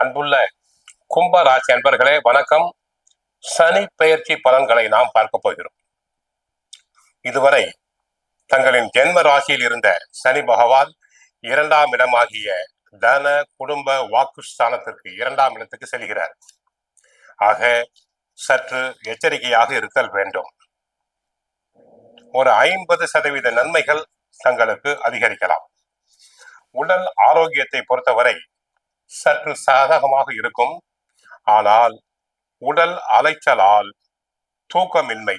அன்புள்ள கும்ப ராசி அன்பர்களே வணக்கம். சனி பெயர்ச்சி பலன்களை நாம் பார்க்க போகிறோம். இதுவரை தங்களின் ஜென்ம ராசியில் இருந்த சனி பகவான் 2ஆம் இடமாகிய தன குடும்ப வாக்குஸ்தானத்திற்கு 2ஆம் இடத்துக்கு செல்கிறார். ஆக சற்று எச்சரிக்கையாக இருத்தல் வேண்டும். ஒரு 50% நன்மைகள் தங்களுக்கு அதிகரிக்கலாம். உடல் ஆரோக்கியத்தை பொறுத்தவரை சற்று சாதகமாக இருக்கும். ஆனால் உடல் அலைச்சலால் தூக்கமின்மை,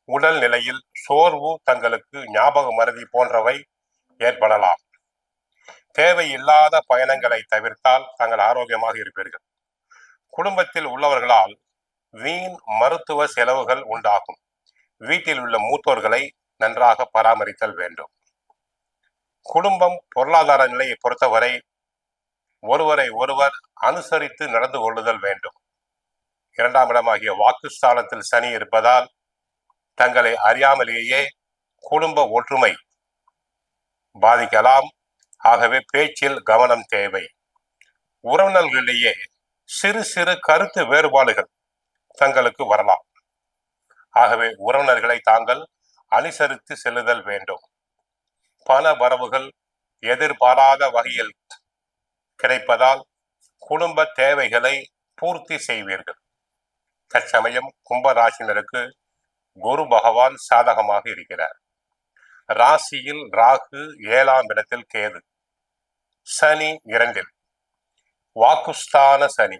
உடல் நிலையில் சோர்வு, தங்களுக்கு ஞாபக மறதி போன்றவை ஏற்படலாம். தேவையில்லாத பயணங்களை தவிர்த்தால் தங்கள் ஆரோக்கியமாக இருப்பீர்கள். குடும்பத்தில் உள்ளவர்களால் வீண் மருத்துவ செலவுகள் உண்டாகும். வீட்டில் உள்ள மூத்தோர்களை நன்றாக பராமரித்தல் வேண்டும். குடும்பம் பொருளாதார நிலையை பொறுத்தவரை ஒருவரை ஒருவர் அனுசரித்து நடந்து கொள்ளுதல் வேண்டும். 2ஆம் இடமாகிய வாக்குஸ்தானத்தில் சனி இருப்பதால் தங்களை அறியாமலேயே குடும்ப ஒற்றுமை பாதிக்கலாம். ஆகவே பேச்சில் கவனம் தேவை. உறவினர்களிடையே சிறு சிறு கருத்து வேறுபாடுகள் தங்களுக்கு வரலாம். ஆகவே உறவினர்களை தாங்கள் அனுசரித்து செல்லுதல் வேண்டும். பண வரவுகள் எதிர்பாராத வகையில் கிடைப்பதால் குடும்ப தேவைகளை பூர்த்தி செய்வீர்கள். தற்சமயம் கும்பராசினருக்கு குரு பகவான் சாதகமாக இருக்கிறார். ராசியில் ராகு, 7ஆம் இடத்தில் கேது, சனி 2இல், வாக்குஸ்தான சனி.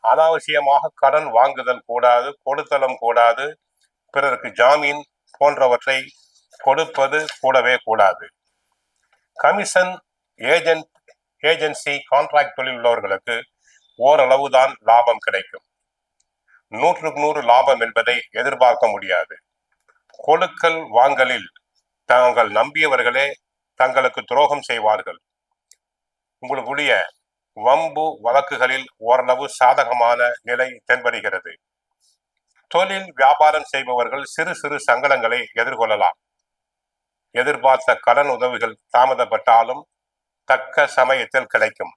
அனாவசியமாக கடன் வாங்குதல் கூடாது, கொடுத்தலும் கூடாது, பிறருக்கு ஜாமீன் போன்றவற்றை கொடுப்பது கூடவே கூடாது. கமிஷன், ஏஜென்சி, கான்ட்ராக்ட் தொழில் உள்ளவர்களுக்கு ஓரளவுதான் லாபம் கிடைக்கும். 100க்கு 100 லாபம் என்பதை எதிர்பார்க்க முடியாது. கொடுக்கல் வாங்கலில் தாங்கள் நம்பியவர்களே தங்களுக்கு துரோகம் செய்வார்கள். உங்களுடைய வம்பு வழக்குகளில் ஓரளவு சாதகமான நிலை தென்படுகிறது. தொழில் வியாபாரம் செய்பவர்கள் சிறு சிறு சங்கடங்களை எதிர்கொள்ளலாம். எதிர்பார்த்த கடன் உதவிகள் தாமதப்பட்டாலும் தக்க சமயத்தில் கிடைக்கும்.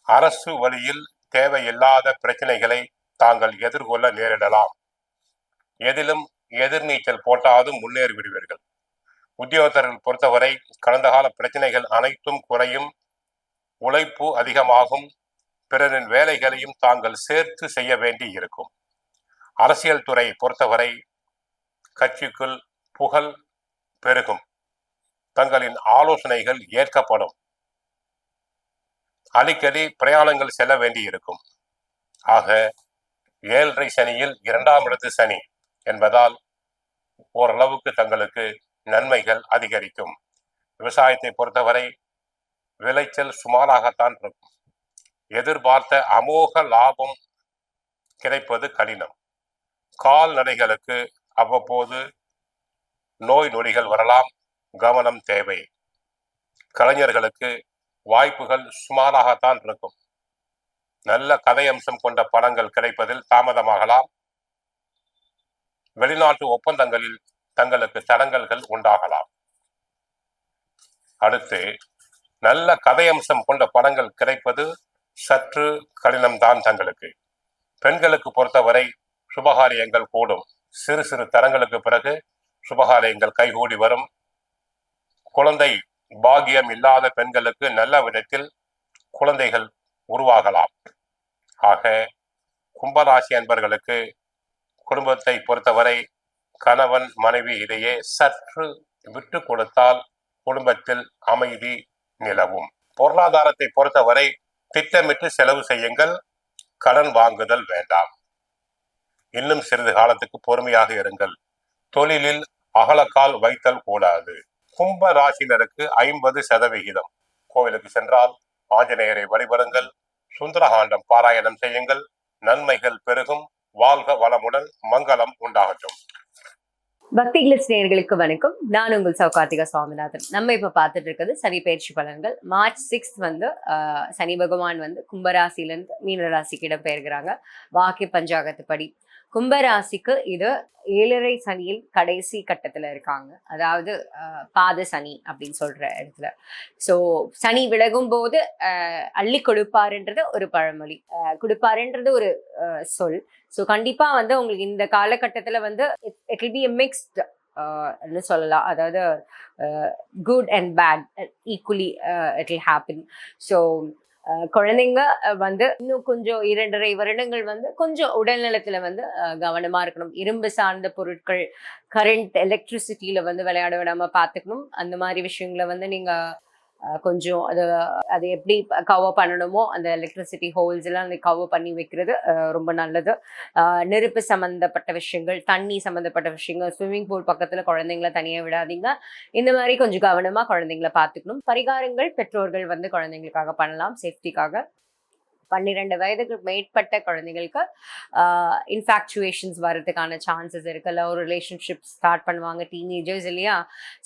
அரசு வழியில் தேவையில்லாத பிரச்சனைகளை தாங்கள் எதிர்கொள்ள நேரிடலாம். எதிலும் எதிர்நீச்சல் போட்டாலும் முன்னேறி விடுவீர்கள். உத்தியோகத்தர்கள் பொறுத்தவரை கடந்த கால பிரச்சனைகள் அனைத்தும் குறையும். உழைப்பு அதிகமாகும். பிறரின் வேலைகளையும் தாங்கள் சேர்த்து செய்ய வேண்டி இருக்கும். அரசியல் துறை பொறுத்தவரை கட்சிக்குள் புகழ் பெருகும். தங்களின் ஆலோசனைகள் ஏற்கப்படும். அடிக்கடி பிரயாணங்கள் செல்ல வேண்டி இருக்கும். ஆக 7.5 சனியில் 2ஆம் இடத்து சனி என்பதால் ஓரளவுக்கு தங்களுக்கு நன்மைகள் அதிகரிக்கும். விவசாயத்தை பொறுத்தவரை விளைச்சல் சுமாராகத்தான் இருக்கும். எதிர்பார்த்த அமோக லாபம் கிடைப்பது கடினம். கால்நடைகளுக்கு அவ்வப்போது நோய் நொடிகள் வரலாம். கவனம் தேவை. கலைஞர்களுக்கு வாய்ப்புகள் சுமாராகத்தான் இருக்கும். நல்ல கதை அம்சம் கொண்ட படங்கள் கிடைப்பதில் தாமதமாகலாம். வெளிநாட்டு ஒப்பந்தங்களில் தங்களுக்கு தடங்கல்கள் உண்டாகலாம். அடுத்து, நல்ல கதை அம்சம் கொண்ட படங்கள் கிடைப்பது சற்று கடினம்தான் தங்களுக்கு. பெண்களுக்கு பொறுத்தவரை சுபகாரியங்கள் கூடும். சிறு சிறு தரங்களுக்கு பிறகு சுபகாரியங்கள் கைகூடி வரும். குழந்தை பாக்கியம் இல்லாத பெண்களுக்கு நல்ல விதத்தில் குழந்தைகள் உருவாகலாம். ஆக கும்பராசி அன்பர்களுக்கு குடும்பத்தை பொறுத்தவரை கணவன் மனைவி இடையே சற்று விட்டு கொடுத்தால் குடும்பத்தில் அமைதி நிலவும். பொருளாதாரத்தை பொறுத்தவரை திட்டமிட்டு செலவு செய்யுங்கள். கடன் வாங்குதல் வேண்டாம். இன்னும் சிறிது காலத்துக்கு பொறுமையாக இருங்கள். தொழிலில் அகலக்கால் வைத்தல் கூடாது. கும்ப ராசினருக்கு 50%. கோவிலுக்கு சென்றால் ஆஞ்சநேயரை வழிபடுங்கள். சுந்தரகாண்டம் பாராயணம் செய்யுங்கள். நன்மைகள் பெருகும். வாழ்க வளமுடன். மங்களம் உண்டாகட்டும். பக்தி கிளிட்ஸ் நேயர்களுக்கு வணக்கம். நான் உங்கள் சௌகார்த்திகா சுவாமிநாதன். நம்ம இப்ப பார்த்துட்டு இருக்கிறது சனி பயிற்சி பலன்கள். மார்ச் 6 வந்து சனி பகவான் வந்து கும்பராசிலிருந்து மீன ராசிக்கு இடம் பெயர்கிறாங்க. வாக்கிய பஞ்சாங்கத்துப்படி கும்பராசிக்கு இது 7.5 சனியில் கடைசி கட்டத்துல இருக்காங்க. அதாவது பாத சனி அப்படின்னு சொல்ற இடத்துல. ஸோ சனி விலகும் போது அள்ளி கொடுப்பாருன்றது ஒரு பழமொழி. கொடுப்பாருன்றது ஒரு சொல். ஸோ கண்டிப்பா வந்து உங்களுக்கு இந்த காலகட்டத்துல வந்து it will be a mixed சொல்லலாம். அதாவது good and bad equally it will happen. So குழந்தைங்க வந்து இன்னும் கொஞ்சம் 2.5 வருடங்கள் வந்து கொஞ்சம் உடல் நலத்துல வந்து கவனமா இருக்கணும். இரும்பு சார்ந்த பொருட்கள், கரண்ட், எலக்ட்ரிசிட்டியில வந்து விளையாட விடாம பாத்துக்கணும். அந்த மாதிரி விஷயங்களை வந்து நீங்க கொஞ்சம் அது எப்படி கவர் பண்ணணுமோ அந்த எலக்ட்ரிசிட்டி ஹோல்ஸ் எல்லாம் கவர் பண்ணி வைக்கிறது ரொம்ப நல்லது. நெருப்பு சம்மந்தப்பட்ட விஷயங்கள், தண்ணி சம்மந்தப்பட்ட விஷயங்கள், ஸ்விம்மிங் பூல் பக்கத்துல குழந்தைங்கள தனியா விடாதீங்க. இந்த மாதிரி கொஞ்சம் கவனமா குழந்தைங்கள பார்த்துக்கணும். பரிகாரங்கள் பெற்றோர்கள் வந்து குழந்தைங்களுக்காக பண்ணலாம் சேஃப்டிக்காக. 12 வயதுக்கு மேற்பட்ட குழந்தைங்களுக்கு இன்ஃபாக்சுவேஷன்ஸ் வர்றதுக்கான சான்சஸ் இருக்கு. இல்லை ஒரு ரிலேஷன்ஷிப் ஸ்டார்ட் பண்ணுவாங்க டீனேஜர்ஸ் இல்லையா?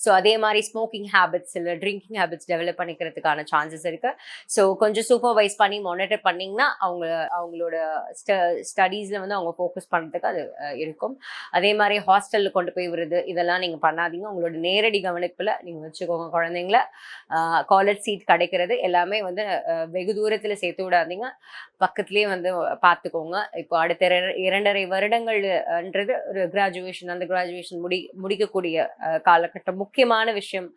ஸோ அதே மாதிரி ஸ்மோக்கிங் ஹேபிட்ஸ் இல்லை ட்ரிங்கிங் ஹேபிட்ஸ் டெவலப் பண்ணிக்கிறதுக்கான சான்சஸ் இருக்கு. ஸோ கொஞ்சம் சூப்பர்வைஸ் பண்ணி மானிட்டர் பண்ணிங்கன்னா அவங்களோட ஸ்டடீஸில் வந்து அவங்க ஃபோக்கஸ் பண்ணுறதுக்கு அது இருக்கும். அதே மாதிரி ஹாஸ்டலில் கொண்டு போய் விடுறது இதெல்லாம் நீங்கள் பண்ணாதீங்க. உங்களோட நேரடி கவனிப்பில் நீங்கள் வச்சுக்கோங்க குழந்தைங்கள. காலேஜ் சீட் கிடைக்கிறது எல்லாமே வந்து வெகு தூரத்தில் சேர்த்து விடாதீங்க, பக்கத்துலேயே வந்து பார்த்துக்கோங்க. இப்போ அடுத்த 2.5 வருடங்கள்ன்றது ஒரு கிராஜுவேஷன், அந்த கிராஜுவேஷன் முடிக்கக்கூடிய காலகட்டம். முக்கியமான விஷயம்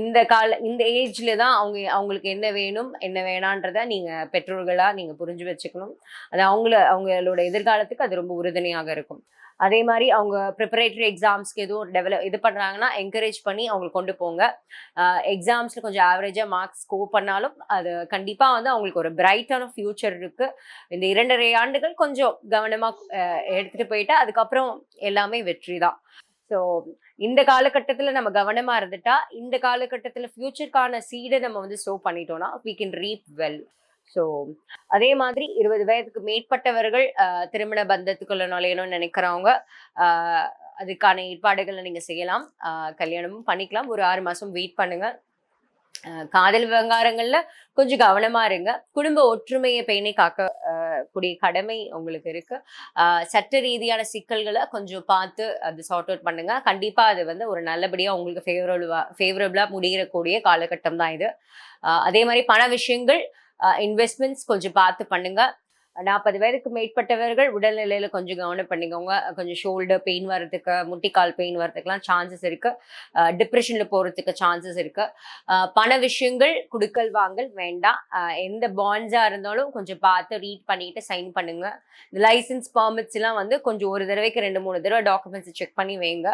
இந்த ஏஜ்ல தான் அவங்களுக்கு என்ன வேணும் என்ன வேணான்றத நீங்க பெற்றோர்களா நீங்க புரிஞ்சு வச்சுக்கணும். அது அவங்களோட எதிர்காலத்துக்கு அது ரொம்ப உறுதுணையாக இருக்கும். அதே மாதிரி அவங்க ப்ரிப்பரேட்டரி எக்ஸாம்ஸ்க்கு எதுவும் இது பண்ணுறாங்கன்னா என்கரேஜ் பண்ணி அவங்களுக்கு கொண்டு போங்க. எக்ஸாம்ஸில் கொஞ்சம் ஆவரேஜாக மார்க்ஸ் ஸ்கோர் பண்ணாலும் அது கண்டிப்பாக வந்து அவங்களுக்கு ஒரு பிரைட்டான ஃபியூச்சர் இருக்குது. இந்த 2.5 ஆண்டுகள் கொஞ்சம் கவனமாக எடுத்துகிட்டு போயிட்டா அதுக்கப்புறம் எல்லாமே வெற்றி தான். ஸோ இந்த காலகட்டத்தில் நம்ம கவனமாக இருந்துட்டா இந்த காலகட்டத்தில் ஃபியூச்சருக்கான சீடை நம்ம வந்து ஸ்டோ பண்ணிட்டோம்னா we can reap well. So அதே மாதிரி 20 வயதுக்கு மேற்பட்டவர்கள் திருமண பந்தத்துக்குள்ள நுழையணும்னு நினைக்கிறவங்க அதுக்கான ஏற்பாடுகளை நீங்க செய்யலாம். கல்யாணமும் பண்ணிக்கலாம். ஒரு 6 மாசம் வெயிட் பண்ணுங்க. காதல் விவகாரங்கள்ல கொஞ்சம் கவனமா இருங்க. குடும்ப ஒற்றுமையை பேணி காக்க கூடிய கடமை உங்களுக்கு இருக்கு. சட்ட ரீதியான சிக்கல்களை கொஞ்சம் பார்த்து அது சார்ட் அவுட் பண்ணுங்க. கண்டிப்பா அது வந்து ஒரு நல்லபடியா உங்களுக்கு ஃபேவரபிளா முடியக்கூடிய காலகட்டம் தான் இது. அதே மாதிரி பண விஷயங்கள், இன்வெஸ்ட்மெண்ட்ஸ் கொஞ்சம் பார்த்து பண்ணுங்க. 40 வயதுக்கு மேற்பட்டவர்கள் உடல்நிலையில கொஞ்சம் கவனம் பண்ணிக்கோங்க. கொஞ்சம் ஷோல்டர் பெயின் வர்றதுக்கு, முட்டிக்கால் பெயின் வர்றதுக்குலாம் சான்சஸ் இருக்கு. டிப்ரெஷன்ல போறதுக்கு சான்சஸ் இருக்கு. பண விஷயங்கள் குடுக்கல் வாங்கல் வேண்டாம். எந்த பாண்ட்ஸா இருந்தாலும் கொஞ்சம் பார்த்து ரீட் பண்ணிட்டு சைன் பண்ணுங்க. இந்த லைசன்ஸ் பர்மிட்ஸ் எல்லாம் வந்து கொஞ்சம் ஒரு தடவைக்கு 2-3 தடவை டாக்குமெண்ட்ஸ் செக் பண்ணி வைங்க.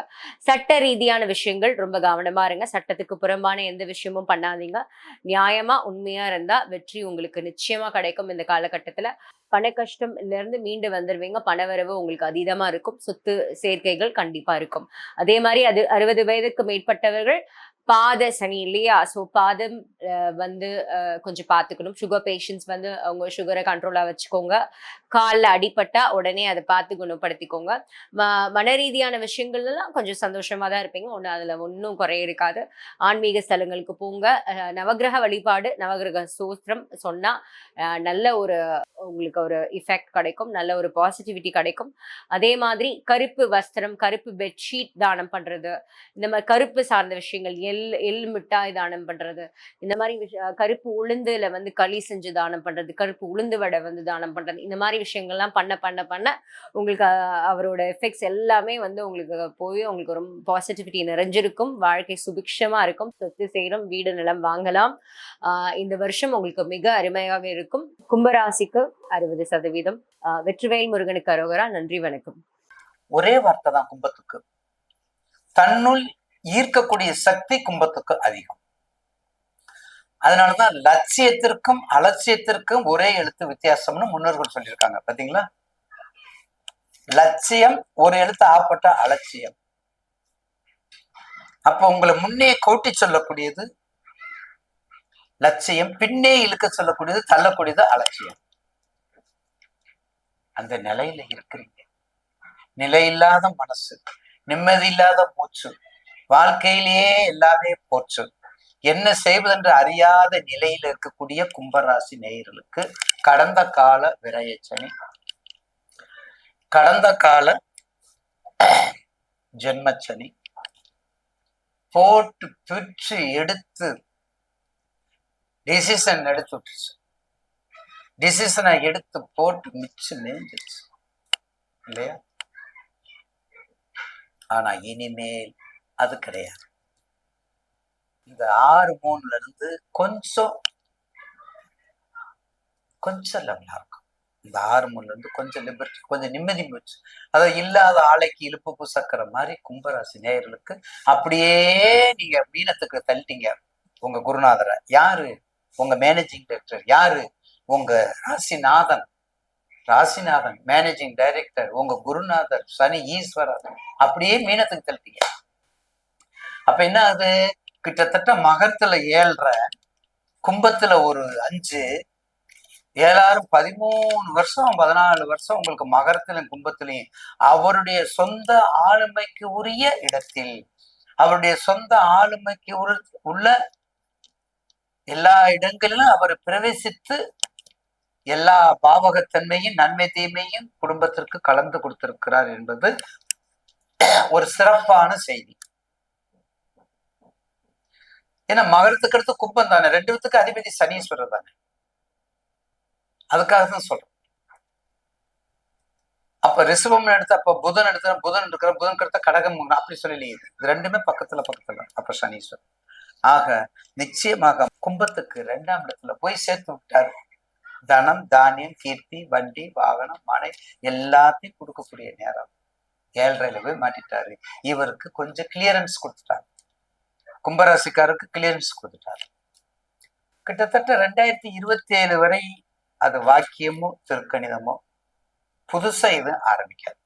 சட்ட ரீதியான விஷயங்கள் ரொம்ப கவனமா இருங்க. சட்டத்துக்கு புறம்பான எந்த விஷயமும் பண்ணாதீங்க. நியாயமா உண்மையா இருந்தா வெற்றி உங்களுக்கு நிச்சயமா கிடைக்கும். இந்த காலகட்டத்துல பண கஷ்டம்ல இருந்து மீண்டு வந்துருவீங்க. பணவரவு உங்களுக்கு அதீதமா இருக்கும். சொத்து சேர்க்கைகள் கண்டிப்பா இருக்கும். அதே மாதிரி 60 வயதுக்கு மேற்பட்டவர்கள் பாத சனி இல்லையா? ஸோ பாதம் வந்து கொஞ்சம் பார்த்துக்கணும். சுகர் பேஷண்ட்ஸ் வந்து அவங்க சுகரை கண்ட்ரோலா வச்சுக்கோங்க. காலில் அடிபட்டா உடனே அதை பார்த்து குணப்படுத்திக்கோங்க. மன ரீதியான விஷயங்கள்லாம் கொஞ்சம் சந்தோஷமா தான் இருப்பீங்க. அதில் ஒன்றும் குறைய இருக்காது. ஆன்மீக ஸ்தலங்களுக்கு போங்க. நவகிரக வழிபாடு, நவகிரக ஸ்தோத்திரம் சொன்னா நல்ல ஒரு உங்களுக்கு ஒரு இஃபெக்ட் கிடைக்கும். நல்ல ஒரு பாசிட்டிவிட்டி கிடைக்கும். அதே மாதிரி கருப்பு வஸ்திரம், கருப்பு பெட்ஷீட் தானம் பண்றது, இந்த மாதிரி கருப்பு சார்ந்த விஷயங்கள், எள் மிட்டாய் தானம் பண்றது, இந்த மாதிரி கருப்பு உளுந்துல வந்து களி செஞ்சு தானம் பண்றது, கருப்பு உளுந்து வடை வந்து தானம் பண்றது, இந்த மாதிரி விஷயங்கள்லாம் பண்ண பண்ண பண்ண உங்களுக்கு அவரோட எஃபெக்ட்ஸ் எல்லாமே வந்து உங்களுக்கு போய் உங்களுக்கு ரொம்ப பாசிட்டிவிட்டி நிறைஞ்சிருக்கும். வாழ்க்கை சுபிக்ஷமா இருக்கும். சொத்து சேரும், வீடு நிலம் வாங்கலாம். இந்த வருஷம் உங்களுக்கு மிக அருமையாக இருக்கும். கும்பராசிக்கு 60%. வெற்றிவேல் முருகனுக்கு அரோகரா. நன்றி, வணக்கம். ஒரே வார்த்தை தான் கும்பத்துக்கு. தன்னுள் ஈர்க்கக்கூடிய சக்தி கும்பத்துக்கு அதிகம். அதனாலதான் லட்சியத்திற்கும் அலட்சியத்திற்கும் ஒரே எழுத்து வித்தியாசம்னு முன்னோர்கள் சொல்லியிருக்காங்க. பாத்தீங்களா? லட்சியம் ஒரு எழுத்து ஆப்பட்ட அலட்சியம். அப்ப உங்களை முன்னே கோட்டி சொல்லக்கூடியது லட்சியம், பின்னே இழுக்க சொல்லக்கூடியது தள்ளக்கூடியது அலட்சியம். அந்த நிலையில இருக்கிறீங்க. நிலையில்லாத மனசு, நிம்மதி இல்லாத மூச்சு, வாழ்க்கையிலேயே எல்லாமே போச்சு, என்ன செய்வதென்று அறியாத நிலையில இருக்கக்கூடிய கும்பராசி நேயர்களுக்கு கடந்த கால விரயச்சனி, கடந்த கால ஜென்மச்சனி போட்டு பிச்சு எடுத்து டிசிஷன் எடுத்து விட்டுருச்சு. டிசிஷனை எடுத்து போட்டு மிச்சு மேஞ்சிருச்சு இல்லையா? ஆனா இனிமேல் அது கிடையாது. இந்த 6-3ல இருந்து கொஞ்சம் லெவலா இருக்கும். இந்த 6-3ல இருந்து கொஞ்சம் லிபர்ட்டி, கொஞ்சம் நிம்மதி போச்சு. அதாவது இல்லாத ஆலைக்கு இழுப்பு சக்கர மாதிரி கும்பராசி நேயர்களுக்கு அப்படியே நீங்க மீனத்துக்கு தள்ளிட்டீங்க. உங்க குருநாதரை யாரு? உங்க மேனேஜிங் டைரக்டர் யாரு? உங்க ராசிநாதன் மேனேஜிங் டைரக்டர், உங்க குருநாதர் சனி ஈஸ்வரர் அப்படியே மீனத்துக்கு தள்ளிட்டீங்க. அப்ப என்ன ஆகுது? கிட்டத்தட்ட மகரத்துல 7.5, கும்பத்துல ஒரு 5, 7 13 வருஷம் 14 வருஷம் உங்களுக்கு மகரத்திலும் கும்பத்திலையும் அவருடைய சொந்த ஆளுமைக்கு உரிய இடத்தில், அவருடைய சொந்த ஆளுமைக்கு உள்ள எல்லா இடங்களிலும் அவர் பிரவேசித்து எல்லா பாவகத்தன்மையும் நன்மை தீமையும் குடும்பத்திற்கு கலந்து கொடுத்திருக்கிறார் என்பது ஒரு சிறப்பான செய்தி. ஏன்னா மகரத்துக்கு அடுத்து கும்பம் தானே, 2த்துக்கு அதிபதி சனீஸ்வரர் தானே, அதுக்காக தான் சொல்றேன். அப்ப ரிஷபம் எடுத்து, அப்ப புதன் எடுத்த, புதன் எடுத்த கடகம் அப்படி சொல்லலையே. இது ரெண்டுமே பக்கத்துல அப்ப சனீஸ்வரர். ஆக நிச்சயமாக கும்பத்துக்கு 2ஆம் இடத்துல போய் சேர்த்து விட்டாரு. தனம், தானியம், கீர்த்தி, வண்டி, வாகனம், மனை எல்லாத்தையும் கொடுக்கக்கூடிய நேரம். 7.5ல போய் மாட்டிட்டாரு. இவருக்கு கொஞ்சம் கிளியரன்ஸ் கொடுத்துட்டாரு. கும்பராசிக்காருக்கு கிளியரன்ஸ் கொடுத்துட்டாரு. கிட்டத்தட்ட 2027 வரை அது வாக்கியமோ திருக்கணிதமோ புதுசா இது ஆரம்பிக்காது.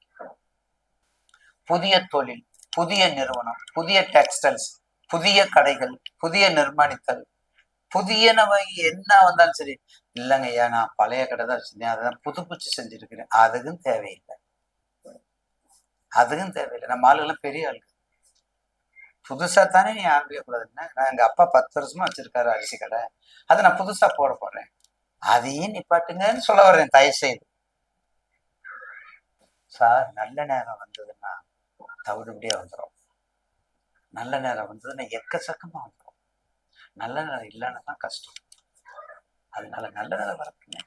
புதிய தொழில், புதிய நிறுவனம், புதிய டெக்ஸ்டைல்ஸ், புதிய கடைகள், புதிய நிர்மாணித்தல், புதியனவை என்ன வந்தாலும் சரி, இல்லைங்க ஐயா நான் பழைய கடை தான் வச்சிருந்தேன், அதான் புதுப்பிச்சு செஞ்சிருக்கிறேன், அதுக்கும் தேவையில்லை. நம்ம ஆளுகெல்லாம் பெரிய ஆளுங்க. புதுசா தானே நீ ஆரம்பிக்க கூடாதுன்னா, நான் எங்க அப்பா 10 வருஷமா வச்சிருக்காரு அரிசி கடை, அதை நான் புதுசா போட போறேன், அதையும் நிப்பாட்டுங்கன்னு சொல்ல வர்றேன். தயவு செய்து சார், நல்ல நேரம் வந்ததுன்னா தவிடுபடியா வந்துடும், நல்ல நேரம் வந்ததுன்னா எக்கச்சக்கமா வந்துடும், நல்ல நேரம் இல்லைன்னா தான் கஷ்டம். அதனால நல்ல நேரம் வரப்புங்க,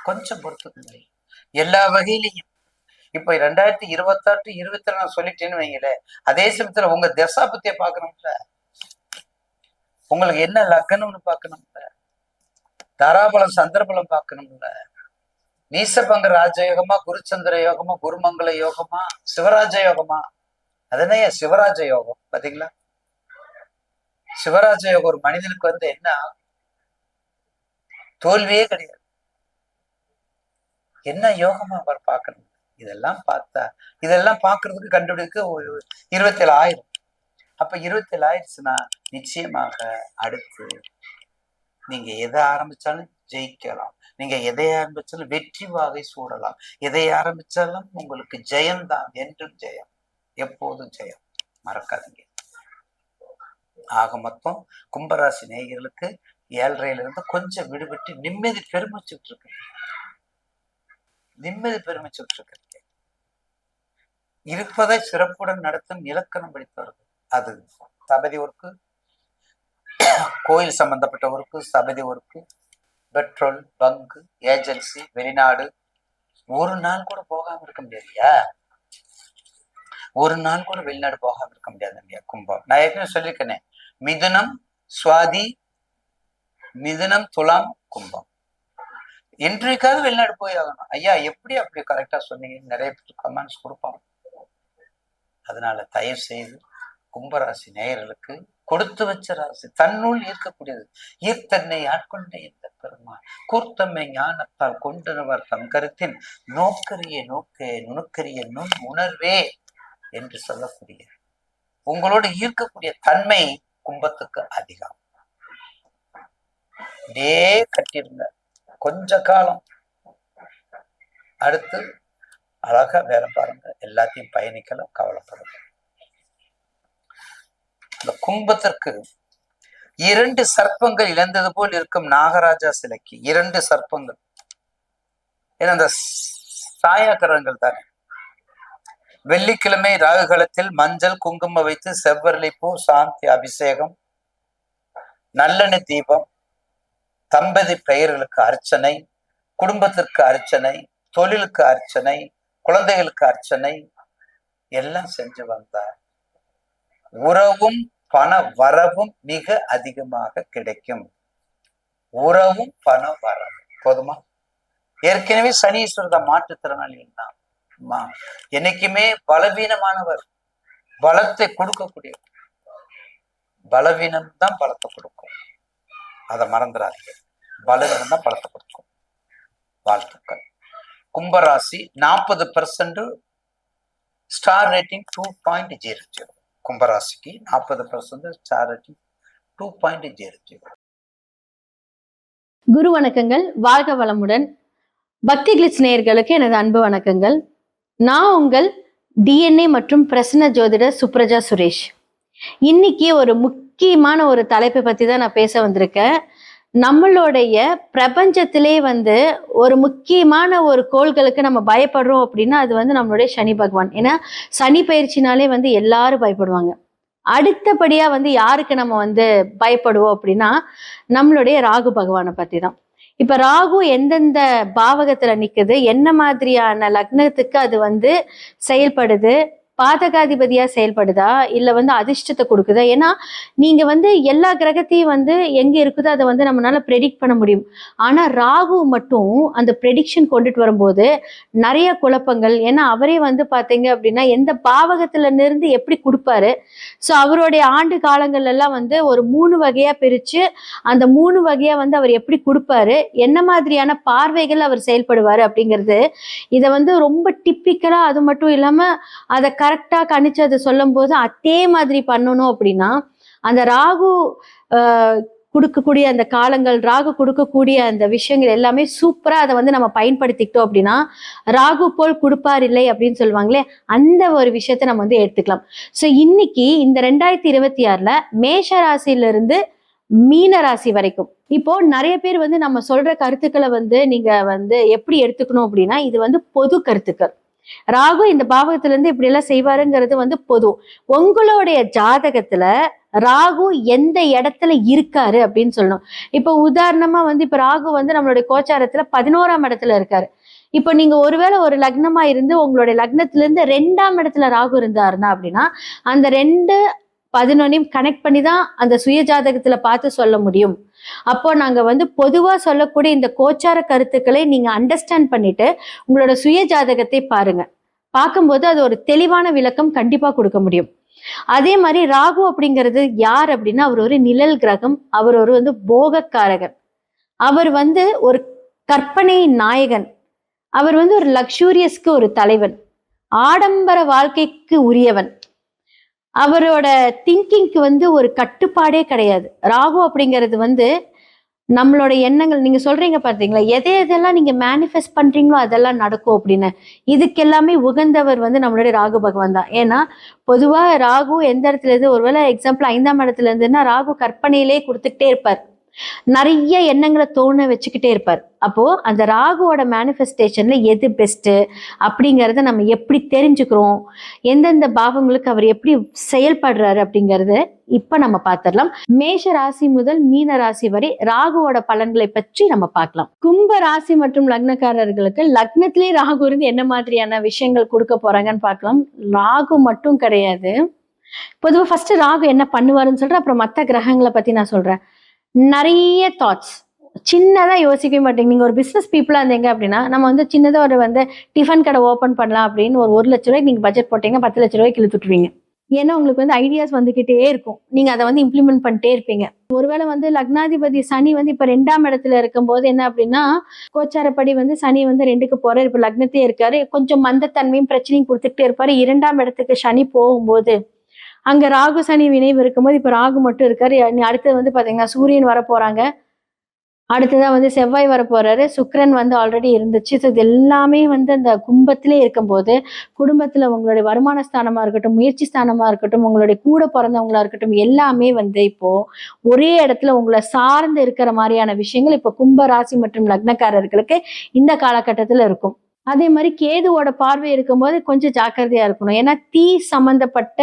கொஞ்சம் பொறுத்துக்குங்க எல்லா வகையிலையும். இப்ப 2028, 20 நான் சொல்லிட்டேன்னு வைங்களே, அதே சமயத்துல உங்க தசாபத்திய பாக்கணும்ல, உங்களுக்கு என்ன லக்னம்னு பாக்கணும்ல, தாராபலம் சந்திரபலம் பார்க்கணும்ல, நீசபங்க ராஜயோகமா, குருச்சந்திர யோகமா, குருமங்கள யோகமா, சிவராஜ யோகமா, அதனே சிவராஜ யோகம். பாத்தீங்களா, சிவராஜ யோகம் ஒரு மனிதனுக்கு என்ன தோல்வியே கிடையாது. என்ன யோகமா அவர் பார்க்கணும். இதெல்லாம் பார்த்தா, இதெல்லாம் பார்க்கறதுக்கு கண்டுபிடிக்க ஒரு 27 ஆயிரம். அப்ப 27 ஆயிடுச்சுன்னா நிச்சயமாக அடுத்து நீங்க எதை ஆரம்பிச்சாலும் ஜெயிக்கலாம், நீங்க எதை ஆரம்பிச்சாலும் வெற்றி வாகை சூடலாம், எதை ஆரம்பிச்சாலும் உங்களுக்கு ஜெயம்தான், என்றும் ஜெயம், எப்போதும் ஜெயம், மறக்காதீங்க. ஆக மொத்தம் கும்பராசி நேயர்களுக்கு 7.5ல இருந்து கொஞ்சம் விடுபட்டு நிம்மதி பெருமிச்சுட்டு இருக்கு, இருப்பதை சிறப்புடன் நடத்தும் இலக்கணம் படித்தவர்கள், அது சபதி ஒர்க்கு, கோயில் சம்பந்தப்பட்ட ஒர்க்கு, சபதி ஒர்க்கு, பெட்ரோல் பங்கு, ஏஜென்சி, வெளிநாடு, ஒரு நாள் கூட போகாம இருக்க முடியாதுயா, ஒரு நாள் கூட வெளிநாடு போகாம இருக்க முடியாது. கும்பம் நான் ஏற்கனவே சொல்லியிருக்கேனே, மிதுனம் சுவாதி, மிதுனம் துலாம் கும்பம், இன்றைக்காவது வெளிநாடு போய் ஆகணும். ஐயா எப்படி அப்படி கரெக்டா சொன்னீங்க, நிறைய பேர் கமெண்ட்ஸ் கொடுப்பாங்க. அதனால தயவு செய்து கும்பராசி நேயர்களுக்கு கொடுத்து வச்ச ராசி, தன்னுள் ஈர்க்கக்கூடியது, ஈர்த்தன்னை ஆட்கொண்ட இந்த பெருமாள் கூர்த்தம்மை ஞானத்தால் கொண்டவர் தம் கருத்தின் நோக்கரிய நோக்கே நுணுக்கரிய நுண் உணர்வே என்று சொல்லக்கூடிய உங்களோடு ஈர்க்கக்கூடிய தன்மை கும்பத்துக்கு அதிகம். இதே கட்டிருங்க கொஞ்ச காலம், அடுத்து அழகா வேலை பாருங்க, எல்லாத்தையும் பயணிக்கலாம், கவலைப்படுங்க. இந்த கும்பத்திற்கு 2 சர்ப்பங்கள் இழந்தது போல் இருக்கும் நாகராஜா சிலைக்கு 2 சர்ப்பங்கள். ஏன்னா அந்த சாயாக்கிரகங்கள் தானே. வெள்ளிக்கிழமை ராகுகாலத்தில் மஞ்சள் குங்குமம் வைத்து செவ்வரளி பூ, சாந்தி அபிஷேகம், நல்லெண்ணெய் தீபம், தம்பதி பெயர்களுக்கு அர்ச்சனை, குடும்பத்திற்கு அர்ச்சனை, தொழிலுக்கு அர்ச்சனை, குழந்தைகளுக்கு அர்ச்சனை எல்லாம் செஞ்சு வந்தார். உறவும் பண வரவும் மிக அதிகமாக கிடைக்கும். உறவும் பண வரவும் போதுமா? ஏற்கனவே சனீஸ்வரத மாற்றுத்திறனாளிகள் தான். என்னைக்குமே பலவீனமானவர் பலத்தை கொடுக்கக்கூடிய. பலவீனம் தான் பலத்தை கொடுக்கும். அதை மறந்துடாதீங்க. பலவீனம் தான் பலத்தை கொடுக்கும். வாழ்த்துக்கள். கும்பராசி 40% ஸ்டார் ரேட்டிங் 2.00. கும்பராசிக்கு 40% ஸ்டார் ரேட்டிங் 2.00. குரு வணக்கங்கள். வாழ்க வளமுடன். பக்தி கிளிட்ஸ் நேயர்களுக்கு எனது அன்பு வணக்கங்கள். நான் உங்கள் டிஎன்ஏ மற்றும் பிரசன்ன ஜோதிடர் சுப்ரஜா சுரேஷ். இன்னைக்கு ஒரு முக்கியமான ஒரு தலைப்பை பத்தி தான் நான் பேச வந்திருக்கேன். நம்மளுடைய பிரபஞ்சத்திலே ஒரு முக்கியமான ஒரு கோள்களுக்கு நம்ம பயப்படுறோம் அப்படின்னா அது நம்மளுடைய சனி பகவான். ஏன்னா சனி பயிற்சினாலே எல்லாரும் பயப்படுவாங்க. அடுத்தபடியா யாருக்கு நம்ம பயப்படுவோம் அப்படின்னா நம்மளுடைய ராகு பகவானை பத்தி தான். இப்ப ராகு எந்தெந்த பாவகத்துல நிக்குது, என்ன மாதிரியான லக்னத்துக்கு அது செயல்படுது, பாதகாதிபதியா செயல்படுதா இல்ல அதிர்ஷ்டத்தை கொடுக்குதா? ஏன்னா நீங்க எல்லா கிரகத்தையும் எங்க இருக்குதோ அதை நம்மளால ப்ரெடிக்ட் பண்ண முடியும். ஆனா ராகு மட்டும் அந்த ப்ரெடிக்ஷன் கொண்டுட்டு வரும்போது நிறைய குழப்பங்கள். ஏன்னா அவரே பாத்தீங்க அப்படின்னா எந்த பாவகத்துல இருந்து எப்படி கொடுப்பாரு. ஸோ அவருடைய ஆண்டு காலங்கள் எல்லாம் ஒரு 3 வகையா பிரிச்சு அந்த 3 வகையா அவர் எப்படி கொடுப்பாரு, என்ன மாதிரியான பார்வைகள் அவர் செயல்படுவாரு அப்படிங்கிறது இதை ரொம்ப டிப்பிக்கலா. அது மட்டும் இல்லாம அதை கரெக்டா கணிச்சு அதை சொல்லும் போது அதே மாதிரி பண்ணணும் அப்படின்னா அந்த ராகு கொடுக்கக்கூடிய அந்த காலங்கள், ராகு கொடுக்கக்கூடிய அந்த விஷயங்கள் எல்லாமே சூப்பரா அதை நம்ம பயன்படுத்திக்கிட்டோம் அப்படின்னா ராகு போல் கொடுப்பார் இல்லை அப்படின்னு சொல்லுவாங்களே, அந்த ஒரு விஷயத்த நம்ம எடுத்துக்கலாம். ஸோ இன்னைக்கு இந்த 2026ல மேஷ ராசியிலிருந்து மீன ராசி வரைக்கும் இப்போ நிறைய பேர் நம்ம சொல்ற கருத்துக்களை நீங்க எப்படி எடுத்துக்கணும் அப்படின்னா இது பொது கருத்துக்கள். ராகு இந்த பாவகத்துல இருந்து இப்படி எல்லாம் செய்வாருங்கிறது பொது. உங்களுடைய ஜாதகத்துல ராகு எந்த இடத்துல இருக்காரு அப்படின்னு சொல்லணும். இப்ப உதாரணமா இப்ப ராகு நம்மளுடைய கோச்சாரத்துல 11ஆம் இடத்துல இருக்காரு. இப்ப நீங்க ஒருவேளை ஒரு லக்னமா இருந்து உங்களுடைய லக்னத்துல இருந்து 2ஆம் இடத்துல ராகு இருந்தாருன்னா அப்படின்னா அந்த 2, 11 கனெக்ட் பண்ணி தான் அந்த சுய ஜாதகத்துல பார்த்து சொல்ல முடியும். அப்போ நாங்க பொதுவா சொல்லக்கூடிய இந்த கோச்சார கருத்துக்களை நீங்க அண்டர்ஸ்டாண்ட் பண்ணிட்டு உங்களோட சுய ஜாதகத்தை பாருங்க. பார்க்கும்போது அது ஒரு தெளிவான விளக்கம் கண்டிப்பா கொடுக்க முடியும். அதே மாதிரி ராகு அப்படிங்கிறது யார் அப்படின்னா அவர் ஒரு நிழல் கிரகம். அவர் ஒரு போகக்காரகன். அவர் ஒரு கற்பனை நாயகன். அவர் ஒரு லக்ஸூரியஸ்க்கு ஒரு தலைவன், ஆடம்பர வாழ்க்கைக்கு உரியவன். அவரோட திங்கிங்க்கு ஒரு கட்டுப்பாடே கிடையாது. ராகு அப்படிங்கிறது நம்மளோட எண்ணங்கள். நீங்க சொல்றீங்க பார்த்தீங்களா, எதெல்லாம் நீங்க மேனிஃபெஸ்ட் பண்றீங்களோ அதெல்லாம் நடக்கும் அப்படின்னு. இதுக்கெல்லாமே உகந்தவர் நம்மளுடைய ராகு பகவான் தான். ஏன்னா பொதுவா ராகு எந்த இடத்துல இருந்து, ஒருவேளை எக்ஸாம்பிள் 5ஆம் இடத்துல இருந்துன்னா ராகு கற்பனையிலே கொடுத்துக்கிட்டே இருப்பார். நிறைய எண்ணங்களை தோண வச்சுக்கிட்டே இருப்பார். அப்போ அந்த ராகுவோட மேனிஃபெஸ்டேஷன்ல எது பெஸ்ட் அப்படிங்கறத நம்ம எப்படி தெரிஞ்சுக்கிறோம், எந்தெந்த பாவங்களுக்கு அவர் எப்படி செயல்படுறாரு அப்படிங்கறத இப்ப நம்ம பார்த்திடலாம். மேஷ ராசி முதல் மீன ராசி வரை ராகுவோட பலன்களை பற்றி நம்ம பார்க்கலாம். கும்ப ராசி மற்றும் லக்னக்காரர்களுக்கு லக்னத்திலே ராகு இருந்து என்ன மாதிரியான விஷயங்கள் கொடுக்க போறாங்கன்னு பார்க்கலாம். ராகு மட்டும் கிடையாது, பொதுவாக ஃபர்ஸ்ட் ராகு என்ன பண்ணுவாருன்னு சொல்றேன், அப்புறம் மற்ற கிரகங்களை பத்தி நான் சொல்றேன். நிறைய தாட்ஸ், சின்னதா யோசிக்கவே மாட்டேங்க. நீங்க ஒரு பிசினஸ் பீப்புளா இருந்தீங்க அப்படின்னா நம்ம சின்னதா ஒரு டிஃபன் கடை ஓபன் பண்ணலாம் அப்படின்னு ஒரு 1 லட்ச ரூபாய்க்கு நீங்க பட்ஜெட் போட்டீங்க, 10 லட்ச ரூபாய்க்கு இழுத்துட்டுருவீங்க. ஏன்னா உங்களுக்கு ஐடியாஸ் வந்துகிட்டே இருக்கும், நீங்க அதை இம்ப்ளிமெண்ட் பண்ணிட்டே இருப்பீங்க. ஒருவேளை லக்னாதிபதி சனி இப்ப 2ஆம் இடத்துல இருக்கும்போது என்ன அப்படின்னா கோச்சாரப்படி சனி 2க்கு போறாரு. இப்ப லக்னத்தையே இருக்காரு, கொஞ்சம் மந்தத்தன்மையும் பிரச்சனையும் கொடுத்துக்கிட்டே இருப்பாரு. 2ஆம் இடத்துக்கு சனி போகும்போது அங்க ராகு சனி வினைவு இருக்கும்போது இப்ப ராகு மட்டும் இருக்காரு. அடுத்தது பாத்தீங்கன்னா சூரியன் வர போறாங்க. அடுத்ததான் வந்து செவ்வாய் வர போறாரு, சுக்கிரன் வந்து ஆல்ரெடி இருந்துச்சு. ஸோ இது எல்லாமே வந்து அந்த கும்பத்திலே இருக்கும்போது, குடும்பத்துல உங்களுடைய வருமான ஸ்தானமா இருக்கட்டும், முயற்சி ஸ்தானமா இருக்கட்டும், உங்களுடைய கூட பிறந்தவங்களா இருக்கட்டும், எல்லாமே வந்து இப்போ ஒரே இடத்துல உங்களை சார்ந்து இருக்கிற மாதிரியான விஷயங்கள் இப்போ கும்ப ராசி மற்றும் லக்னக்காரர்களுக்கு இந்த காலகட்டத்துல இருக்கும். அதே மாதிரி கேதுவோட பார்வை இருக்கும்போது கொஞ்சம் ஜாக்கிரதையா இருக்கணும். ஏன்னா தீ சம்பந்தப்பட்ட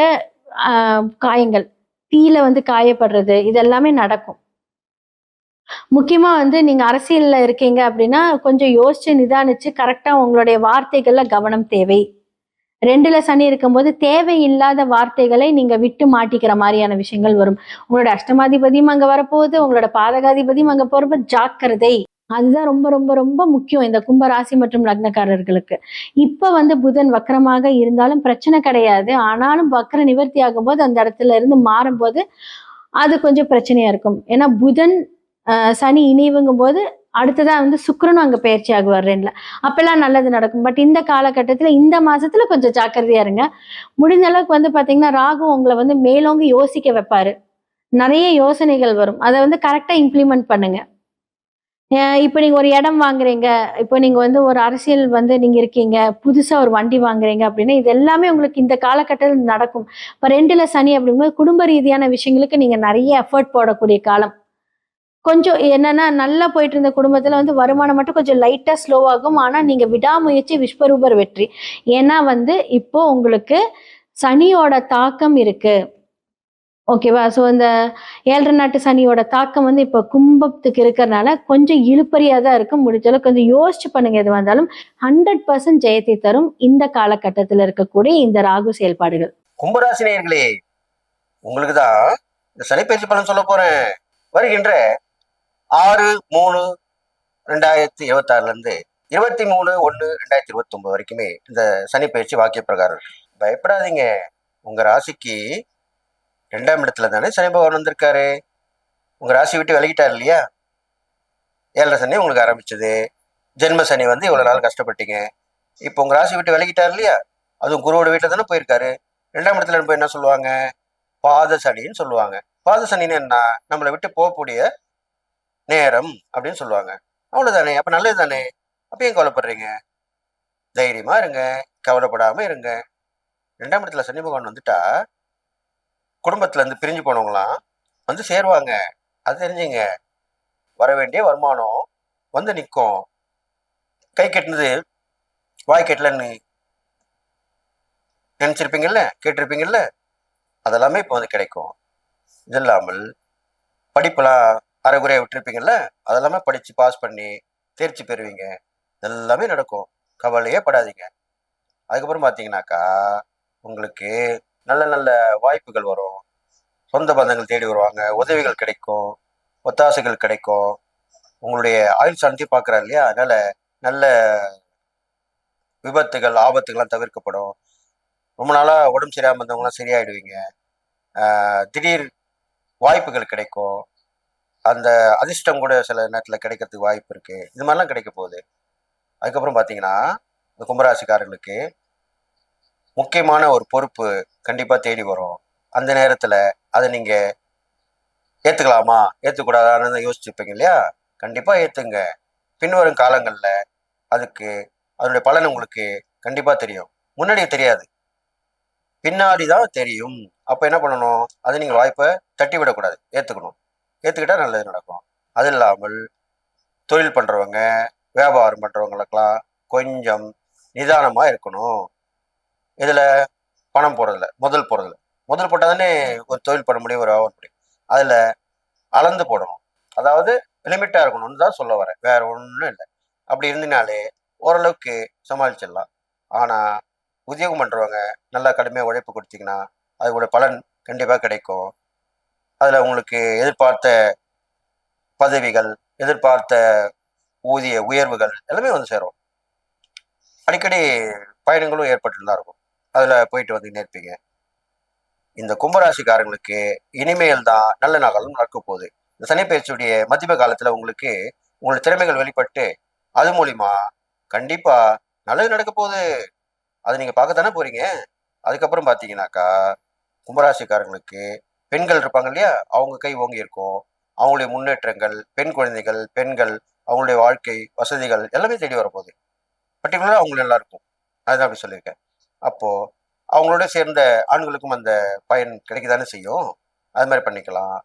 காயங்கள், தீயில வந்து காயப்படுறது இது எல்லாமே நடக்கும். முக்கியமா வந்து நீங்க அரசியல்ல இருக்கீங்க அப்படின்னா கொஞ்சம் யோசிச்சு நிதானிச்சு கரெக்டா உங்களுடைய வார்த்தைகள்ல கவனம் தேவை. 2ல சனி இருக்கும்போது தேவையில்லாத வார்த்தைகளை நீங்க விட்டு மாட்டிக்கிற மாதிரியான விஷயங்கள் வரும். உங்களோட அஷ்டமாதிபதியும் அங்க வரப்போகுது, உங்களோட பாதகாதிபதியும் அங்க போறப்ப ஜாக்கிரதை. அதுதான் ரொம்ப ரொம்ப ரொம்ப முக்கியம் இந்த கும்ப ராசி மற்றும் லக்னக்காரர்களுக்கு. இப்ப வந்து புதன் வக்கரமாக இருந்தாலும் பிரச்சனை கிடையாது. ஆனாலும் வக்கர நிவர்த்தி ஆகும்போது அந்த இடத்துல இருந்து மாறும்போது அது கொஞ்சம் பிரச்சனையா இருக்கும். ஏன்னா புதன் சனி இணைவுங்கும் போது அடுத்ததா வந்து சுக்கிரனும் அங்க பயிற்சி ஆகுவார் 2ல. அப்பெல்லாம் நல்லது நடக்கும். பட் இந்த காலகட்டத்துல இந்த மாசத்துல கொஞ்சம் ஜாக்கிரதையா இருங்க. முடிஞ்ச அளவுக்கு வந்து பாத்தீங்கன்னா ராகு உங்களை வந்து மேலோங்கி யோசிக்க வைப்பாரு. நிறைய யோசனைகள் வரும். அதை வந்து கரெக்டா இம்ப்ளிமெண்ட் பண்ணுங்க. இப்போ நீங்க ஒரு இடம் வாங்குறீங்க, இப்போ நீங்க வந்து ஒரு அரசியல் வந்து நீங்க இருக்கீங்க, புதுசா ஒரு வண்டி வாங்குறீங்க அப்படின்னா இது எல்லாமே உங்களுக்கு இந்த காலகட்டத்தில் நடக்கும். இப்போ 2ல சனி அப்படிங்கும்போது குடும்ப ரீதியான விஷயங்களுக்கு நீங்க நிறைய எஃபர்ட் போடக்கூடிய காலம். கொஞ்சம் என்னன்னா நல்லா போயிட்டு இருந்த குடும்பத்துல வந்து வருமானம் மட்டும் கொஞ்சம் லைட்டா ஸ்லோவாகும். ஆனா நீங்க விடாமுயற்சி விஸ்வரூபர் வெற்றி. ஏன்னா வந்து இப்போ உங்களுக்கு சனியோட தாக்கம் இருக்கு. ஓகேவா? ஸோ இந்த 7 நாட்டு சனியோட தாக்கம் வந்து இப்போ கும்பத்துக்கு இருக்கிறனால கொஞ்சம் இழுபறியா தான் இருக்கும். முடிஞ்ச அளவுக்கு கொஞ்சம் யோசிச்சு பண்ணுங்க எதுவா இருந்தாலும். 100% ஜெயத்தை தரும் இந்த காலகட்டத்தில் இருக்கக்கூடிய இந்த ராகு செயல்பாடுகள். கும்பராசி நேயர்களே, உங்களுக்கு தான் இந்த சனிப்பயிற்சி பலன் சொல்ல போறேன். வருகின்ற 6/3/2026 இருந்து 23/1/2029 வரைக்குமே இந்த சனிப்பயிற்சி வாக்கிய பிரகாரம் இருக்கு. பயப்படாதீங்க. உங்க ராசிக்கு 2ஆம் இடத்துல தானே சனி பகவான் வந்திருக்காரு. உங்க ராசி விட்டு விலகிட்டார் இல்லையா? 7 சனி உங்களுக்கு ஆரம்பிச்சது. ஜென்ம சனி வந்து இவ்வளவு நாள் கஷ்டப்பட்டீங்க. இப்போ உங்க ராசி விட்டு விலகிட்டார் இல்லையா? அதுவும் குருவோட வீட்டுல தானே போயிருக்காரு. 2ஆம் இடத்துல போய் என்ன சொல்லுவாங்க? பாத சனின்னு சொல்லுவாங்க. பாத சனின்னு என்ன? நம்மளை விட்டு போகக்கூடிய நேரம் அப்படின்னு சொல்லுவாங்க. அவ்வளவுதானே? அப்ப நல்லது தானே? அப்ப ஏன் கவலைப்படுறீங்க? தைரியமா இருங்க, கவலைப்படாம இருங்க. 2ஆம் இடத்துல சனி பகவான் வந்துட்டா குடும்பத்துல இருந்து பிரிஞ்சு போனவங்களாம் வந்து சேருவாங்க. அது தெரிஞ்சுங்க. வர வேண்டிய வருமானம் வந்து நிற்கும். கை கட்டினது வாய் கட்டலன்னு நினைச்சிருப்பீங்கல்ல, கேட்டிருப்பீங்கல்ல, அதெல்லாமே இப்போ வந்து கிடைக்கும். இது இல்லாமல் படிப்பெல்லாம் அரைகுறையா விட்டுருப்பீங்கல்ல, அதெல்லாமே படிச்சு பாஸ் பண்ணி தேர்ச்சி பெறுவீங்க. இதெல்லாமே நடக்கும். கவலையே படாதீங்க. அதுக்கப்புறம் பார்த்தீங்கன்னாக்கா உங்களுக்கு நல்ல நல்ல வாய்ப்புகள் வரும். சொந்த பந்தங்கள் தேடி வருவாங்க. உதவிகள் கிடைக்கும். ஒத்தாசைகள் கிடைக்கும். உங்களுடைய ஆயுள் சாந்தி பார்க்குறாரு இல்லையா? அதனால நல்ல விபத்துகள் ஆபத்துகள்லாம் தவிர்க்கப்படும். ரொம்ப நாளாக உடம்பு சரியாமல் இருந்தவங்களாம் சரியாயிடுவீங்க. திடீர் வாய்ப்புகள் கிடைக்கும். அந்த அதிர்ஷ்டம் கூட சில நேரத்தில் கிடைக்கிறதுக்கு வாய்ப்பு இருக்கு. இது மாதிரிலாம் கிடைக்க போகுது. அதுக்கப்புறம் பார்த்தீங்கன்னா இந்த கும்பராசிக்காரர்களுக்கு முக்கியமான ஒரு பொறுப்பு கண்டிப்பாக தேடி வரும். அந்த நேரத்தில் அதை நீங்கள் ஏற்றுக்கலாமா ஏற்றுக்கூடாதான்னு யோசிச்சுருப்பீங்க இல்லையா? கண்டிப்பாக ஏற்றுங்க. பின்வரும் காலங்களில் அதுக்கு அதனுடைய பலன் உங்களுக்கு கண்டிப்பாக தெரியும். முன்னாடியே தெரியாது, பின்னாடி தான் தெரியும். அப்போ என்ன பண்ணணும்? அது நீங்கள் வாய்ப்பை தட்டி விடக்கூடாது, ஏற்றுக்கணும். ஏற்றுக்கிட்டா நல்லது நடக்கும். அது இல்லாமல் தொழில் பண்ணுறவங்க, வியாபாரம் பண்ணுறவங்களுக்கெல்லாம் கொஞ்சம் நிதானமாக இருக்கணும். இதில் பணம் போடுறதில்ல, முதல் போடுறதில்ல. முதல் போட்டால் தானே ஒரு தொழில் பண்ண முடியும், ஒரு வியாபாரம் முடியும். அதில் அளந்து போடணும். அதாவது லிமிட்டாக இருக்கணும்னு தான் சொல்ல வரேன், வேற ஒன்றும் இல்லை. அப்படி இருந்தனாலே ஓரளவுக்கு சமாளிச்சிடலாம். ஆனால் உத்தியோகம் பண்ணுறவங்க நல்லா கடுமையாக உழைப்பு கொடுத்தீங்கன்னா அதோட பலன் கண்டிப்பாக கிடைக்கும். அதில் உங்களுக்கு எதிர்பார்த்த பதவிகள், எதிர்பார்த்த ஊதிய உயர்வுகள் எல்லாமே வந்து சேரும். அடிக்கடி பயணங்களும் ஏற்பட்டு தான் இருக்கும். அதில் போயிட்டு வந்து இருப்பீங்க. இந்த கும்பராசிக்காரங்களுக்கு இனிமேல் தான் நல்ல நாளும் நடக்க போகுது. இந்த சனிப்பயிற்சியுடைய மத்திய காலத்தில் உங்களுக்கு உங்களோட திறமைகள் வெளிப்பட்டு அது மூலிமா கண்டிப்பா நல்லது நடக்க போகுது. அது நீங்க பார்க்கத்தானே போறீங்க. அதுக்கப்புறம் பார்த்தீங்கன்னாக்கா கும்பராசிக்காரங்களுக்கு பெண்கள் இருப்பாங்க இல்லையா? அவங்க கை ஓங்கி இருக்கும். அவங்களுடைய முன்னேற்றங்கள், பெண் குழந்தைகள், பெண்கள், அவங்களுடைய வாழ்க்கை வசதிகள் எல்லாமே தேடி வரப்போகுது. பர்டிகுலராக அவங்க நல்லா இருக்கும். அதுதான் அப்படி சொல்லியிருக்கேன். அப்போ அவங்களோட சேர்ந்த ஆண்களுக்கும் அந்த பயன் கிடைக்கதானே செய்யும். அது மாதிரி பண்ணிக்கலாம்.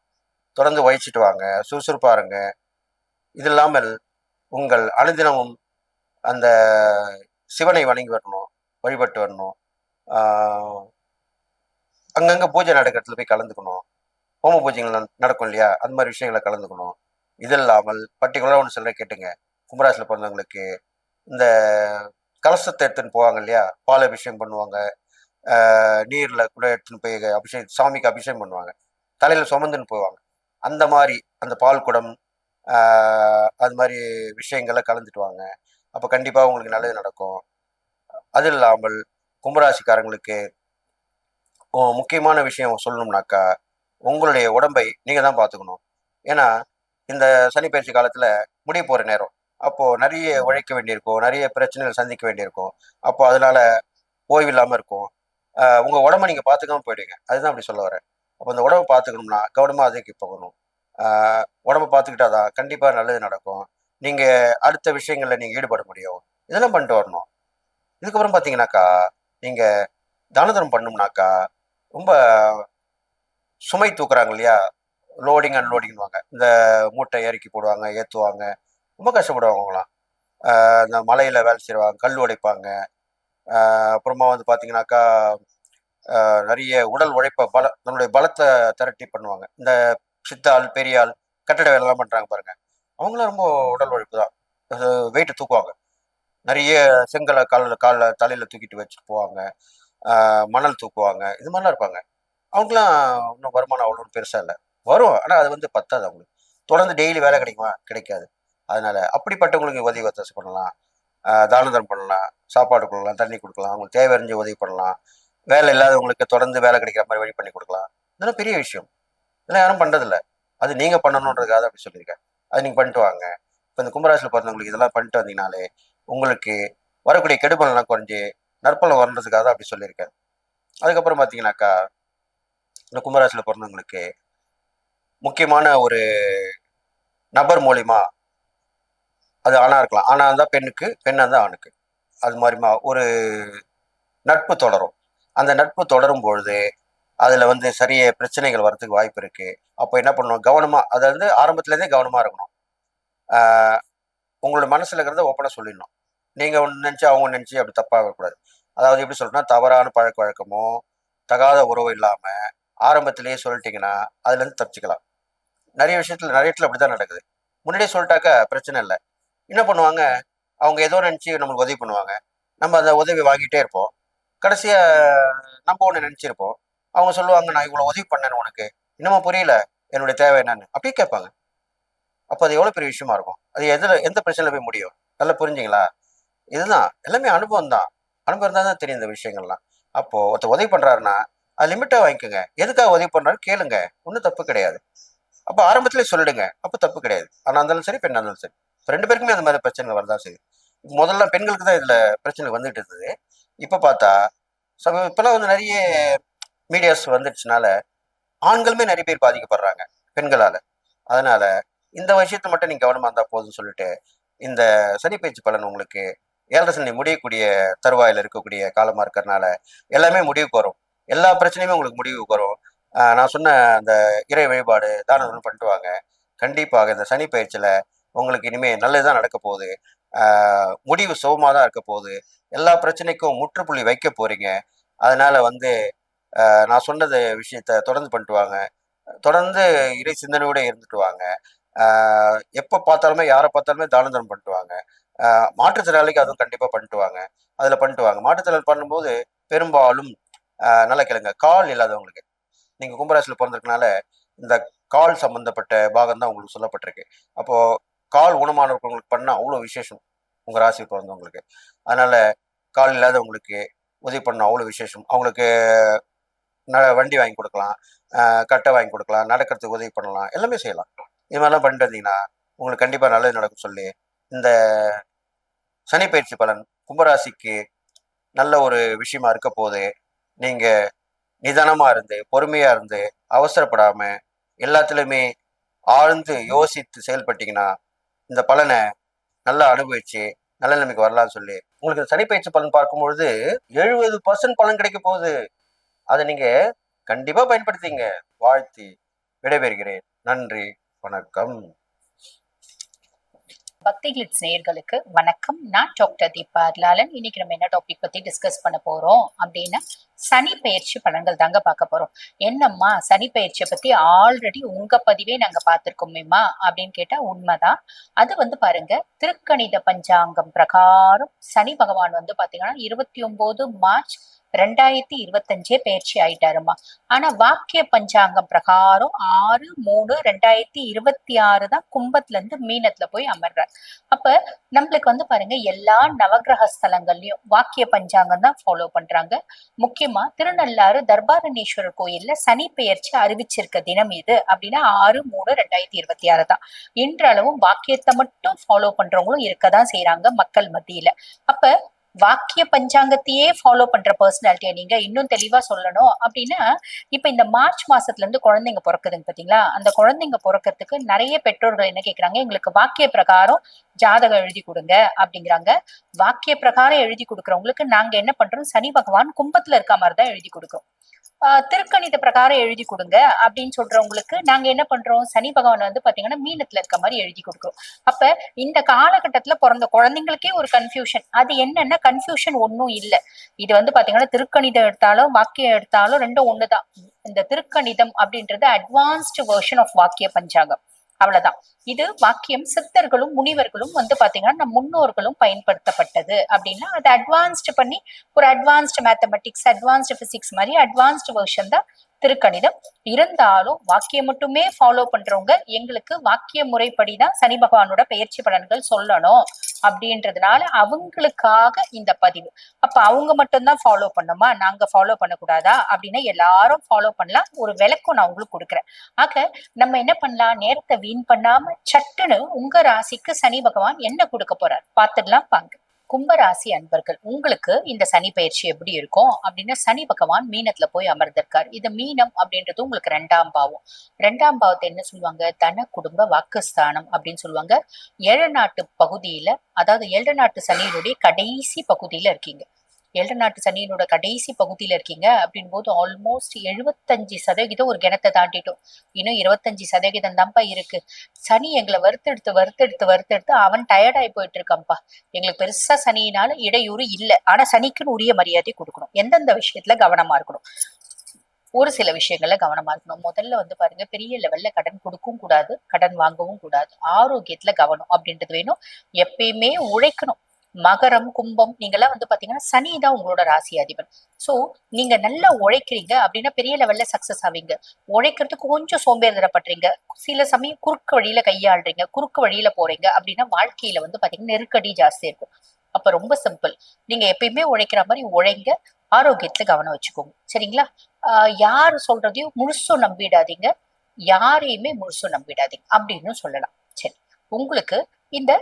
தொடர்ந்து வகிச்சிட்டு வாங்க, சுறுசுறுப்பா இருங்க. இது இல்லாமல் உங்கள் அனுதினமும் அந்த சிவனை வணங்கி வரணும், வழிபட்டு வரணும். அங்கங்க பூஜை நடக்கிறதுல போய் கலந்துக்கணும். ஹோம பூஜைகள் நடக்கும் இல்லையா, அந்த மாதிரி விஷயங்களை கலந்துக்கணும். இது இல்லாமல் பர்டிகுலராக ஒன்று சொல்ல கேட்டுங்க, கும்பராசியில் பிறந்தவங்களுக்கு இந்த கலசத்தை எடுத்துன்னு போவாங்க இல்லையா, பால் அபிஷேகம் பண்ணுவாங்க, நீர்ல கூட எடுத்துன்னு போய் அபிஷேகம் சாமிக்கு அபிஷேகம் பண்ணுவாங்க, தலையில சுமந்துன்னு போவாங்க. அந்த மாதிரி அந்த பால் குடம் அது மாதிரி விஷயங்கள்ல கலந்துட்டு வாங்க. அப்போ கண்டிப்பா உங்களுக்கு நல்லது நடக்கும். அது இல்லாமல் கும்பராசிக்காரங்களுக்கு முக்கியமான விஷயம் சொல்லணும்னாக்கா, உங்களுடைய உடம்பை நீங்க தான் பார்த்துக்கணும். ஏன்னா இந்த சனி பயிற்சி காலத்துல முடிய போற நேரம். அப்போ நிறைய உழைக்க வேண்டியிருக்கும், நிறைய பிரச்சனைகள் சந்திக்க வேண்டியிருக்கும். அப்போ அதனால ஓய்வு இல்லாம இருக்கும். உங்க உடம்ப நீங்க பார்த்துக்காம போயிடுங்க. அதுதான் அப்படி சொல்ல வரேன். அப்போ அந்த உடம்பை பார்த்துக்கணும்னா கவனமா அதுக்கு போகணும். உடம்ப பார்த்துக்கிட்டாதான் கண்டிப்பா நல்லது நடக்கும். நீங்க அடுத்த விஷயங்கள்ல நீங்க ஈடுபட முடியும். இதெல்லாம் பண்ணிட்டு வரணும். இதுக்கப்புறம் பார்த்தீங்கன்னாக்கா, நீங்க தான தர்மம் பண்ணோம்னாக்கா, ரொம்ப சுமை தூக்குறாங்க இல்லையா, லோடிங் அன்லோடிங்வாங்க. இந்த மூட்டை இறக்கி போடுவாங்க, ஏற்றுவாங்க, ரொம்ப கஷ்டப்படுவாங்க அவங்களாம். இந்த மலையில் வேலை செய்வாங்க, கல் உடைப்பாங்க. அப்புறமா வந்து பார்த்தீங்கன்னாக்கா, நிறைய உடல் உழைப்பை தன்னுடைய பலத்தை திரட்டி பண்ணுவாங்க. இந்த சித்தாள், பெரியாள், கட்டட வேலைலாம் பண்ணுறாங்க பாருங்க, அவங்களாம் ரொம்ப உடல் உழைப்பு தான். வெயிட்டை தூக்குவாங்க. நிறைய செங்கலை காலில் தலையில் தூக்கிட்டு வச்சுட்டு போவாங்க. மணல் தூக்குவாங்க. இது மாதிரிலாம் இருப்பாங்க. அவங்களாம் இன்னும் வருமானம் அவ்வளோ பெருசாக இல்லை. வரும், ஆனால் அது வந்து பத்தாது அவங்களுக்கு. தொடர்ந்து டெய்லி வேலை கிடைக்குமா? கிடைக்காது. அதனால அப்படிப்பட்டவங்களுக்கு உதவி ஒத்தாசை பண்ணலாம், தான தர்மம் பண்ணலாம், சாப்பாடு கொடுக்கலாம், தண்ணி கொடுக்கலாம், அவங்களுக்கு தேவை அறிஞ்சு உதவி பண்ணலாம். வேலை இல்லாதவங்களுக்கு தொடர்ந்து வேலை கிடைக்கிற மாதிரி வழி பண்ணி கொடுக்கலாம். இதெல்லாம் பெரிய விஷயம். இதெல்லாம் யாரும் பண்ணுறதில்ல. அது நீங்கள் பண்ணணுன்றதுக்காக அப்படி சொல்லியிருக்கேன். அது நீங்கள் பண்ணிட்டு வாங்க. இப்போ இந்த கும்பராசியில் பிறந்தவங்களுக்கு இதெல்லாம் பண்ணிட்டு வந்தீங்கனாலே உங்களுக்கு வரக்கூடிய கெடுபலெல்லாம் குறைஞ்சி நற்பலம் வர்றதுக்காக தான் அப்படி சொல்லியிருக்கேன். அதுக்கப்புறம் பார்த்தீங்கன்னாக்கா, இந்த கும்பராசியில் பிறந்தவங்களுக்கு முக்கியமான ஒரு நபர் மூலியமா, அது ஆணா இருக்கலாம், ஆணா இருந்தால் பெண்ணுக்கு, பெண்ணா இருந்தால் ஆணுக்கு, அது மாதிரிமா ஒரு நட்பு தொடரும். அந்த நட்பு தொடரும் பொழுது அதுல வந்து சரிய பிரச்சனைகள் வர்றதுக்கு வாய்ப்பு இருக்கு. அப்போ என்ன பண்ணணும், கவனமா, அதை வந்து ஆரம்பத்துலேருந்தே கவனமா இருக்கணும். உங்களோட மனசுல இருக்கிறத ஓப்பனாக சொல்லிடணும். நீங்க ஒன்று நினச்சி அவங்க நினச்சி அப்படி தப்பாக இருக்கக்கூடாது. அதாவது எப்படி சொல்றேன்னா, தவறான பழக்க வழக்கமோ தகாத உறவு இல்லாம ஆரம்பத்திலேயே சொல்லிட்டீங்கன்னா அதுல இருந்து தப்பிச்சுக்கலாம். நிறைய விஷயத்துல நிறைய இடத்துல அப்படிதான் நடக்குது. முன்னாடியே சொல்லிட்டாக்கா பிரச்சனை இல்லை. என்ன பண்ணுவாங்க, அவங்க ஏதோ நினைச்சு நம்மளுக்கு உதவி பண்ணுவாங்க, நம்ம அந்த உதவி வாங்கிட்டே இருப்போம். கடைசியா நம்ம ஒண்ணு நினைச்சிருப்போம், அவங்க சொல்லுவாங்க நான் இவ்வளவு உதவி பண்ணேன்னு உனக்கு இன்னமும் புரியல, என்னுடைய தேவை என்னன்னு அப்படியே கேட்பாங்க. அப்போ அது எவ்வளவு பெரிய விஷயமா இருக்கும். அது எந்த பிரச்சனையில போய் முடியும்? நல்லா புரிஞ்சுங்களா? இதுதான் எல்லாமே அனுபவம் தான். அனுபவம் இருந்தால் தான் தெரியும் இந்த விஷயங்கள்லாம். அப்போ ஒருத்தர் உதவி பண்றாருன்னா அது லிமிட்டா வாங்கிக்கோங்க. எதுக்காக உதவி பண்றாரு கேளுங்க, ஒன்றும் தப்பு கிடையாது. அப்போ ஆரம்பத்திலே சொல்லிடுங்க, அப்போ தப்பு கிடையாது. ஆனா இருந்தாலும் சரி, பெண்ணா இருந்தாலும் சரி, ரெண்டு பேருக்குமே அந்த மாதிரி பிரச்சனை வரதான் செய்யுது. முதல்ல பெண்களுக்கு தான் இதுல பிரச்சனை வந்துட்டு இருந்தது. இப்ப பார்த்தா இப்பெல்லாம் வந்து நிறைய மீடியாஸ் வந்துடுச்சுனால ஆண்களுமே நிறைய பேர் பாதிக்கப்படுறாங்க பெண்களால. அதனால இந்த விஷயத்த மட்டும் நீங்க கவனமா இருந்தா போதும்னு சொல்லிட்டு, இந்த சனி பயிற்சி பலன் உங்களுக்கு 7.5 சனி முடியக்கூடிய தருவாயில இருக்கக்கூடிய காலமா இருக்கிறதுனால எல்லாமே முடிவுக்கு வரும். எல்லா பிரச்சனையுமே உங்களுக்கு முடிவுக்கு வரும். நான் சொன்ன அந்த இறை வழிபாடு தானம் பண்ணிட்டு வாங்க. கண்டிப்பாக இந்த சனி பயிற்சியில உங்களுக்கு இனிமே நல்லதுதான் நடக்க போகுது. முடிவு சுகமாக தான் இருக்க போகுது. எல்லா பிரச்சனைக்கும் முற்றுப்புள்ளி வைக்க போறீங்க. அதனால வந்து நான் சொன்னது விஷயத்த தொடர்ந்து பண்ணிட்டு வாங்க. தொடர்ந்து இறை சிந்தனையோட இருந்துட்டு வாங்க. எப்போ பார்த்தாலுமே யாரை பார்த்தாலுமே தான தர்மம் பண்ணிட்டு வாங்க. மாற்றுத்திறனாளிக்கு அதுவும் கண்டிப்பா பண்ணிட்டு வாங்க. அதுல பண்ணிட்டு வாங்க. மாற்றுத்திறனாளி பண்ணும்போது பெரும்பாலும் நல்லா கேளுங்க, கால் இல்லாதவங்களுக்கு, நீங்க கும்பராசியில பிறந்திருக்கனால இந்த கால் சம்பந்தப்பட்ட பாகம் தான் உங்களுக்கு சொல்லப்பட்டிருக்கு. அப்போ கால் ஊனமானவங்களுக்கு பண்ணா அவ்வளோ விசேஷம் உங்க ராசி பிறந்தவங்களுக்கு. அதனால கால் இல்லாதவங்களுக்கு உதவி பண்ண அவ்வளோ விசேஷம். அவங்களுக்கு வண்டி வாங்கி கொடுக்கலாம், கட்டை வாங்கி கொடுக்கலாம், நடக்கிறதுக்கு உதவி பண்ணலாம், எல்லாமே செய்யலாம். இது மாதிரிலாம் பண்ணிட்டு வந்தீங்கன்னா உங்களுக்கு கண்டிப்பா நல்லது நடக்கும் சொல்லி, இந்த சனி பயிற்சி பலன் கும்பராசிக்கு நல்ல ஒரு விஷயமா இருக்க போது. நீங்க நிதானமா இருந்து, பொறுமையா இருந்து, அவசரப்படாம, எல்லாத்துலயுமே ஆழ்ந்து யோசித்து செயல்பட்டீங்கன்னா இந்த பலனை நல்லா அனுபவிச்சு நல்ல நிலைமைக்கு வரலாம்னு சொல்லி உங்களுக்கு சனி பயிற்சி பலன் பார்க்கும்பொழுது 70% பலன் கிடைக்க போகுது. அதை நீங்க கண்டிப்பா பயன்படுத்திங்க. வாழ்த்தி விடைபெறுகிறேன். நன்றி, வணக்கம். பக்தி கிளிட்ஸ் நேயர்களுக்கு வணக்கம். நான் டாக்டர் தீபா அர்லாலன். இன்னைக்கு நம்ம என்ன டாபிக் பத்தி டிஸ்கஸ் பண்ண போறோம் அப்படின்னா சனி பயிற்சி பலன்கள் தாங்க பார்க்க போறோம். என்னம்மா சனி பயிற்சியை பத்தி ஆல்ரெடி உங்க பதிவே நாங்க பார்த்திருக்கோமேம்மா அப்படின்னு கேட்டா உண்மைதான். அது பாருங்க, திருக்கணித பஞ்சாங்கம் பிரகாரம் சனி பகவான் பாத்தீங்கன்னா 29 மார்ச் 2025 பயிற்சி ஆயிட்டாருமா. ஆனா வாக்கிய பஞ்சாங்கம் பிரகாரம் 6/3/2026 தான் கும்பத்துல இருந்து மீனத்துல போய் அமர்றார். அப்ப நம்மளுக்கு பாருங்க, எல்லா நவகிரக ஸ்தலங்கள்லயும் வாக்கிய பஞ்சாங்கம் தான் ஃபாலோ பண்றாங்க. முக்கியமா திருநள்ளாறு தர்பாரண்யேஸ்வரர் கோயில்ல சனி பெயர்ச்சி அறிவிச்சிருக்க தினம் இது அப்படின்னா 6/3/2026 தான். இன்றளவும் வாக்கியத்தை மட்டும் ஃபாலோ பண்றவங்களும் இருக்கதான் செய்யறாங்க மக்கள் மத்தியில. அப்ப வாக்கிய பஞ்சாங்கத்தையே ஃபாலோ பண்ற பர்சனாலிட்டியா நீங்க இன்னும் தெளிவா சொல்லணும் அப்படின்னா, இப்ப இந்த மார்ச் மாசத்துல இருந்து குழந்தைங்க பிறக்குதுங்க பாத்தீங்களா, அந்த குழந்தைங்க பிறக்கிறதுக்கு நிறைய பெற்றோர்கள் என்ன கேக்குறாங்க, எங்களுக்கு வாக்கிய பிரகாரம் ஜாதகம் எழுதி கொடுங்க அப்படிங்கிறாங்க. வாக்கிய பிரகாரம் எழுதி கொடுக்கறவங்களுக்கு நாங்க என்ன பண்றோம், சனி பகவான் கும்பத்துல இருக்க மாதிரிதான் எழுதி கொடுக்கிறோம். திருக்கணித பிரகாரம் எழுதி கொடுங்க அப்படின்னு சொல்றவங்களுக்கு நாங்க என்ன பண்றோம், சனி பகவான் பாத்தீங்கன்னா மீனத்துல இருக்க மாதிரி எழுதி கொடுக்கிறோம். அப்ப இந்த காலகட்டத்துல பிறந்த குழந்தைங்களுக்கே ஒரு கன்ஃபியூஷன். அது என்னன்னா, கன்ஃபியூஷன் ஒன்னும் இல்ல. இது பாத்தீங்கன்னா திருக்கணிதம் எடுத்தாலும் வாக்கியம் எடுத்தாலும் ரெண்டும் ஒண்ணுதான். இந்த திருக்கணிதம் அப்படின்றது அட்வான்ஸ்டு வெர்ஷன் ஆஃப் வாக்கிய பஞ்சாங்கம், அவ்வளவுதான். இது வாக்கியம் சித்தர்களும் முனிவர்களும் பாத்தீங்கன்னா நம் முன்னோர்களும் பயன்படுத்தப்பட்டது அப்படின்னா அது அட்வான்ஸ்டு பண்ணி ஒரு அட்வான்ஸ்டு மேத்தமெட்டிக்ஸ், அட்வான்ஸ்டு பிசிக்ஸ் மாதிரி அட்வான்ஸ்டு வெர்ஷன் தான் திருக்கணிதம். இருந்தாலும் வாக்கியம் மட்டுமே ஃபாலோ பண்றவங்க எங்களுக்கு வாக்கிய முறைப்படிதான் சனி பகவானோட பெயர்ச்சி பலன்கள் சொல்லணும் அப்படின்றதுனால அவங்களுக்காக இந்த பதிவு. அப்ப அவங்க மட்டும்தான் ஃபாலோ பண்ணுமா, நாங்க ஃபாலோ பண்ணக்கூடாதா அப்படின்னா எல்லாரும் ஃபாலோ பண்ணலாம். ஒரு விளக்கம் நான் உங்களுக்கு கொடுக்குறேன். ஆக நம்ம என்ன பண்ணலாம், நேரத்தை வீண் பண்ணாம சட்டுன்னு உங்க ராசிக்கு சனி பகவான் என்ன கொடுக்க போறார் பார்த்துடலாம் பாங்க. கும்பராசி அன்பர்கள், உங்களுக்கு இந்த சனி பயிற்சி எப்படி இருக்கும் அப்படின்னா, சனி பகவான் மீனத்துல போய் அமர்ந்திருக்கார். இது மீனம் அப்படின்றது உங்களுக்கு 2ஆம் பாவம். 2ஆம் பாவத்தை என்ன சொல்லுவாங்க, தன குடும்ப வாக்குஸ்தானம் அப்படின்னு சொல்லுவாங்க. ஏழநாட்டு பகுதியில, அதாவது ஏழநாட்டு சனியினுடைய கடைசி பகுதியில இருக்கீங்க. ஏழநாட்டு சனியினோட கடைசி பகுதியில இருக்கீங்க அப்படின் போது ஆல்மோஸ்ட் 75% ஒரு கிணத்தை தாண்டிட்டோம். இன்னும் 25% தான்ப்பா இருக்கு. சனி எங்களை வறுத்தெடுத்து அவன் டயர்டாகி போயிட்டு இருக்கான்ப்பா. எங்களுக்கு பெருசா சனியினால இடையூறு இல்லை. ஆனா சனிக்குன்னு உரிய மரியாதை கொடுக்கணும். எந்தெந்த விஷயத்துல கவனமா இருக்கணும், ஒரு சில விஷயங்கள்ல கவனமா இருக்கணும். முதல்ல பாருங்க, பெரிய லெவல்ல கடன் கொடுக்கவும் கூடாது, கடன் வாங்கவும் கூடாது. ஆரோக்கியத்துல கவனம் அப்படின்றது வேணும். எப்பயுமே உழைக்கணும். மகரம் கும்பம் நீங்கெல்லாம் பாத்தீங்கன்னா சனி தான் உங்களோட ராசி அதிபன். சோ நீங்க நல்லா உழைக்கிறீங்க அப்படின்னா பெரிய லெவல்ல சக்சஸ் ஆவீங்க. உழைக்கிறதுக்கு கொஞ்சம் சோம்பேறித்தனப்படுறீங்க, சில சமயம் குறுக்கு வழியில கையாளுறீங்க, குறுக்கு வழியில போறீங்க அப்படின்னா வாழ்க்கையில பாத்தீங்கன்னா நெருக்கடி ஜாஸ்தி இருக்கும். அப்ப ரொம்ப சிம்பிள், நீங்க எப்பயுமே உழைக்கிற மாதிரி உழைங்க. ஆரோக்கியத்துல கவனம் வச்சுக்கோங்க, சரிங்களா? யாரு சொல்றதையும் முழுசும் நம்பிடாதீங்க, யாரையுமே முழுசும் நம்பிடாதீங்க அப்படின்னு சொல்லலாம். சரி, உங்களுக்கு இந்த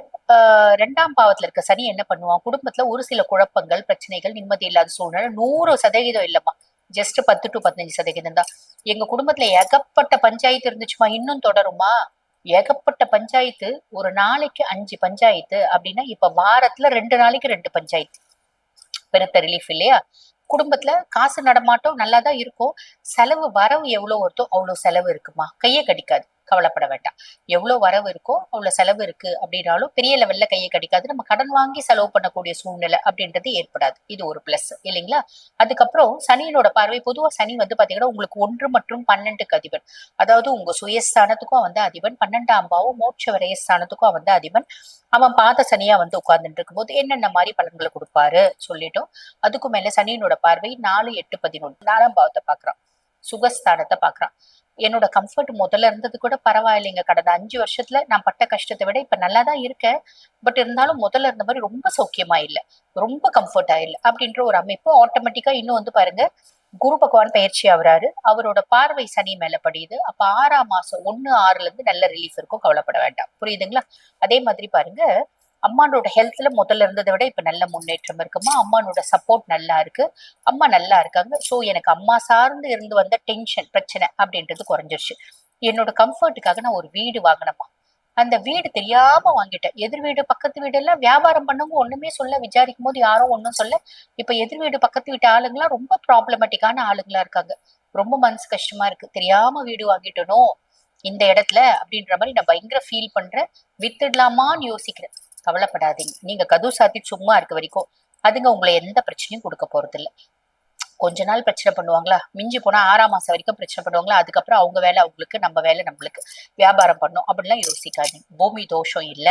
2ஆம் பாவத்துல இருக்க சனி என்ன பண்ணுவான், குடும்பத்துல ஒரு சில குழப்பங்கள், பிரச்சனைகள், நிம்மதி இல்லாத சூழ்நிலை 100% இல்லம்மா, ஜஸ்ட் 10 to 15% தான். எங்க குடும்பத்துல ஏகப்பட்ட பஞ்சாயத்து இருந்துச்சுமா, இன்னும் தொடருமா? ஏகப்பட்ட பஞ்சாயத்து. ஒரு நாளைக்கு 5 பஞ்சாயத்து அப்படின்னா இப்ப வாரத்துல 2 நாளைக்கு 2 பஞ்சாயத்து. பெருத்த ரிலீஃப் இல்லையா? குடும்பத்துல காசு நடமாட்டம் நல்லாதான் இருக்கும். செலவு வரவு எவ்வளவு வருதோ அவ்வளவு செலவு இருக்குமா, கையை கடிக்காது, கவலைப்பட வேண்டாம். எவ்வளவு வரவு இருக்கோ அவ்வளவு செலவு இருக்கு அப்படின்னாலும் பெரிய லெவல்ல கையை கடிக்காது. நம்ம கடன் வாங்கி செலவு பண்ணக்கூடிய சூழ்நிலை அப்படின்றது ஏற்படாது. இது ஒரு பிளஸ் இல்லைங்களா? அதுக்கப்புறம் சனியினோட பார்வை, பொதுவா சனி பாத்தீங்கன்னா உங்களுக்கு 1 மற்றும் 12க்கு அதிபன். அதாவது உங்க சுயஸ்தானத்துக்கும் அதிபன், 12ஆம் பாவம் மோட்ச விரயஸ்தானத்துக்கும் அதிபன். அவன் பாத சனியா உட்கார்ந்துட்டு இருக்கும் போது என்னென்ன மாதிரி பலன்களை கொடுப்பாரு சொல்லிட்டோம். அதுக்கும் மேல சனியினோட பார்வை 4, 8, 11 4ஆம் பாவத்தை பாக்குறான், சுகஸ்தானத்தை பாக்குறான். என்னோட கம்ஃபர்ட் முதல்ல இருந்தது கூட பரவாயில்லைங்க, கடந்த 5 வருஷத்துல நான் பட்ட கஷ்டத்தை விட இப்ப நல்லாதான் இருக்கேன். பட் இருந்தாலும் முதல்ல இருந்த மாதிரி ரொம்ப சௌக்கியமா இல்லை, ரொம்ப கம்ஃபர்டா இல்லை அப்படின்ற ஒரு அமைப்பு ஆட்டோமேட்டிக்கா. இன்னும் பாருங்க, குரு பகவான் பயிற்சி ஆகுறாரு, அவரோட பார்வை சனி மேல படியுது. அப்ப 6ஆம் மாசம் 1/6 இருந்து நல்ல ரிலீஃப் இருக்கும், கவலைப்பட வேண்டாம். புரியுதுங்களா? அதே மாதிரி பாருங்க, அம்மானோட ஹெல்த்ல முதல்ல இருந்ததை விட இப்ப நல்ல முன்னேற்றம் இருக்குமா. அம்மானோட சப்போர்ட் நல்லா இருக்கு, அம்மா நல்லா இருக்காங்க. சோ எனக்கு அம்மா சார்ந்து இருந்து வந்த டென்ஷன் பிரச்சனை அப்படின்றது குறைஞ்சிருச்சு. என்னோட கம்ஃபர்ட்டுக்காக நான் ஒரு வீடு வாங்கினேம்மா. அந்த வீடு தெரியாம வாங்கிட்டேன். எதிர் வீடு பக்கத்து வீடு எல்லாம் வியாபாரம் பண்ணவங்க ஒண்ணுமே சொல்ல, விசாரிக்கும் போது யாரும் ஒண்ணும் சொல்ல. இப்ப எதிர் வீடு பக்கத்து வீட்டு ஆளுங்கெல்லாம் ரொம்ப ப்ராப்ளமேட்டிக்கான ஆளுங்களா இருக்காங்க. ரொம்ப மனசு கஷ்டமா இருக்கு. தெரியாம வீடு வாங்கிட்டனோ இந்த இடத்துல அப்படின்ற மாதிரி நான் பயங்கர ஃபீல் பண்றேன். வித்துடலாமான்னு யோசிக்கிறேன். கவலைப்படாதீங்க. நீங்க கதவு சாத்தி சும்மா இருக்க வரைக்கும் அதுங்க உங்களை எந்த பிரச்சனையும் கொடுக்க போறது இல்ல. கொஞ்ச நாள் பிரச்சனை பண்ணுவாங்களா, மிஞ்சி போனா 6ஆம் மாசம் வரைக்கும் பிரச்சனை பண்ணுவாங்களா, அதுக்கப்புறம் அவங்க வேலை அவங்களுக்கு, நம்ம வேலை நம்மளுக்கு. வியாபாரம் பண்ணும் அப்படின்லாம் யோசிக்காதீங்க. பூமி தோஷம் இல்ல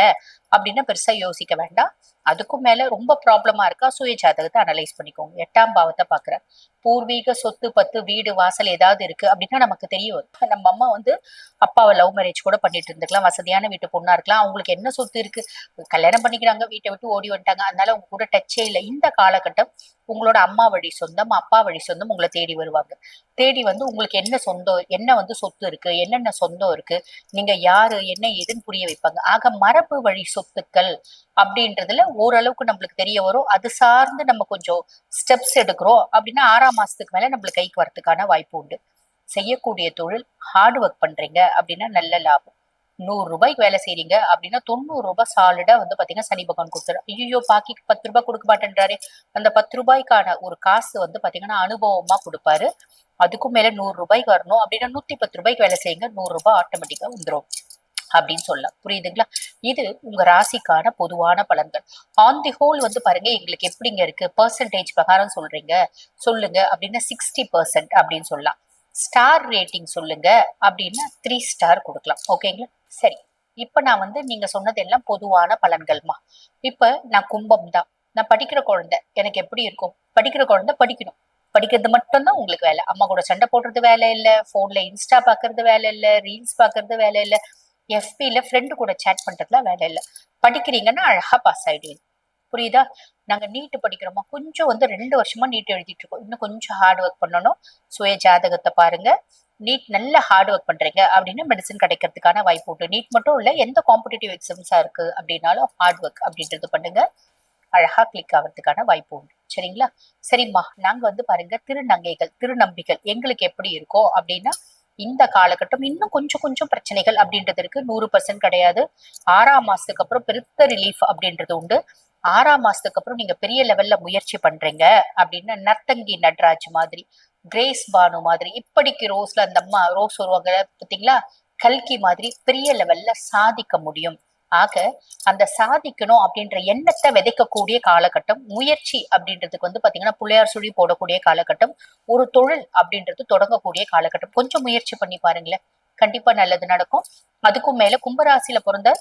அப்படின்னா பெருசா யோசிக்க வேண்டாம். அதுக்கும் மேல ரொம்ப ப்ராப்ளமா இருக்கா, சுய ஜாதகத்தை அனலைஸ் பண்ணிக்கோங்க. 8ஆம் பாவத்தை பாக்குறேன். பூர்வீக சொத்து பத்து வீடு வாசல் ஏதாவது இருக்கு அப்படின்னா நமக்கு தெரியும். நம்ம அம்மா வந்து அப்பாவை லவ் மேரேஜ் கூட பண்ணிட்டு இருந்துக்கலாம், வசதியான வீட்டு பொண்ணா இருக்கலாம். அவங்களுக்கு என்ன சொத்து இருக்கு, கல்யாணம் பண்ணிக்கிறாங்க, வீட்டை விட்டு ஓடி வந்துட்டாங்க, அதனால உங்க கூட டச்சே இல்லை. இந்த காலகட்டம் உங்களோட அம்மா வழி சொந்தம், அப்பா வழி சொந்தம் உங்களை தேடி வருவாங்க. தேடி வந்து உங்களுக்கு என்ன சொந்தம், என்ன வந்து சொத்து இருக்கு, என்னென்ன சொந்தம் இருக்கு, நீங்க யாரு என்ன ஏதுன்னு புரிய வைப்பாங்க. ஆக மரபு வழி சொத்துக்கள் அப்படின்றதுல ஓரளவுக்கு நம்மளுக்கு தெரிய வரும். அது சார்ந்து நம்ம கொஞ்சம் ஸ்டெப்ஸ் எடுக்கிறோம் அப்படின்னா 6ஆம் மாசத்துக்கு மேல நம்மளுக்கு கைக்கு வரதுக்கான வாய்ப்பு உண்டு. செய்யக்கூடிய தொழில் ஹார்ட் ஒர்க் பண்றீங்க அப்படின்னா நல்ல லாபம். 100 ரூபாய்க்கு வேலை செய்றீங்க அப்படின்னா 90 ரூபாய் சாலிடா வந்து பாத்தீங்கன்னா சனி பகவான் கொடுத்துரு. ஐயோ பாக்கி 10 ரூபாய் கொடுக்க மாட்டேன்றாரு. அந்த 10 ரூபாய்க்கான ஒரு காசு வந்து பாத்தீங்கன்னா அனுபவமா கொடுப்பாரு. அதுக்கும் மேல 100 ரூபாய்க்கு வரணும் அப்படின்னா 110 ரூபாய்க்கு வேலை செய்யுங்க, 100 ரூபாய் ஆட்டோமேட்டிக்கா வந்துடும் அப்படின்னு சொல்லலாம். புரியுதுங்களா? இது உங்க ராசிக்கான பொதுவான பலன்கள். ஆன் தி ஹோல் வந்து பாருங்க எங்களுக்கு எப்படிங்க இருக்கு, பெர்சன்டேஜ் பிரகாரம் சொல்லுங்க அப்படின்னா 60% அப்படின்னு சொல்லலாம். ஸ்டார் ரேட்டிங் சொல்லுங்க அப்படின்னா 3 ஸ்டார் கொடுக்கலாம். ஓகேங்களா? சரி, இப்ப நான் வந்து நீங்க சொன்னது எல்லாம் பொதுவான பலன்கள்மா. இப்ப நான் கும்பம் தான், நான் படிக்கிற குழந்தை, எனக்கு எப்படி இருக்கும்? படிக்கிற குழந்தை படிக்கணும், படிக்கிறது மட்டும்தான் உங்களுக்கு வேலை. அம்மா கூட சண்டை போடுறது வேலை இல்ல, போன்ல இன்ஸ்டா பாக்குறது வேலை இல்ல, ரீல்ஸ் பாக்குறது வேலை இல்ல, எஃபில ஃப்ரெண்டு கூட சேட் பண்றதுல வேலை இல்ல. படிக்கிறீங்கன்னா அழகா பாஸ் ஆயிடுவீங்க. புரியுதா? நாங்க நீட் படிக்கிறோமா, கொஞ்சம் வந்து 2 வருஷமா நீட் எழுதிட்டு இருக்கோம். இன்னும் கொஞ்சம் ஹார்ட் ஒர்க் பண்ணணும். சுய ஜாதகத்தை பாருங்க. நீட் நல்ல ஹார்ட் ஒர்க் பண்றீங்க அப்படின்னா மெடிசன் கிடைக்கிறதுக்கான வாய்ப்பு உண்டு. நீட் மட்டும் இல்ல, எந்த காம்படிட்டிவ் எக்ஸாம்ஸா இருக்கு அப்படின்னாலும் ஹார்ட் ஒர்க் அப்படின்றது பண்ணுங்க, அழகா கிளிக் ஆகிறதுக்கான வாய்ப்பு உண்டு. சரிங்களா? சரிம்மா, நாங்க வந்து பாருங்க திருநம்பிகள் எங்களுக்கு எப்படி இருக்கும் அப்படின்னா இந்த காலகட்டம் இன்னும் கொஞ்சம் கொஞ்சம் பிரச்சனைகள் அப்படின்றது இருக்கு. 100% கிடையாது. 6ஆம் மாசத்துக்கு அப்புறம் பெருத்த ரிலீஃப் அப்படின்றது உண்டு. 6ஆம் மாசத்துக்கு அப்புறம் நீங்க பெரிய லெவல்ல முயற்சி பண்றீங்க அப்படின்னா நர்த்தங்கி நட்ராஜ் மாதிரி, கிரேஸ் பானு மாதிரி, இப்படிக்கு ரோஸ்ல அந்த அம்மா ரோஸ் வருவாங்க பாத்தீங்களா, கல்கி மாதிரி பெரிய லெவல்ல சாதிக்க முடியும். ஆக அந்த சாதிக்கணும் அப்படின்ற எண்ணத்தை விதைக்கக்கூடிய காலகட்டம். முயற்சி அப்படின்றதுக்கு வந்து பாத்தீங்கன்னா புள்ளையார் சுழி போடக்கூடிய காலகட்டம். ஒரு தொழில் அப்படின்றது தொடங்கக்கூடிய காலகட்டம். கொஞ்சம் முயற்சி பண்ணி பாருங்களேன், கண்டிப்பா நல்லது நடக்கும். அதுக்கும் மேல கும்பராசியில பிறந்த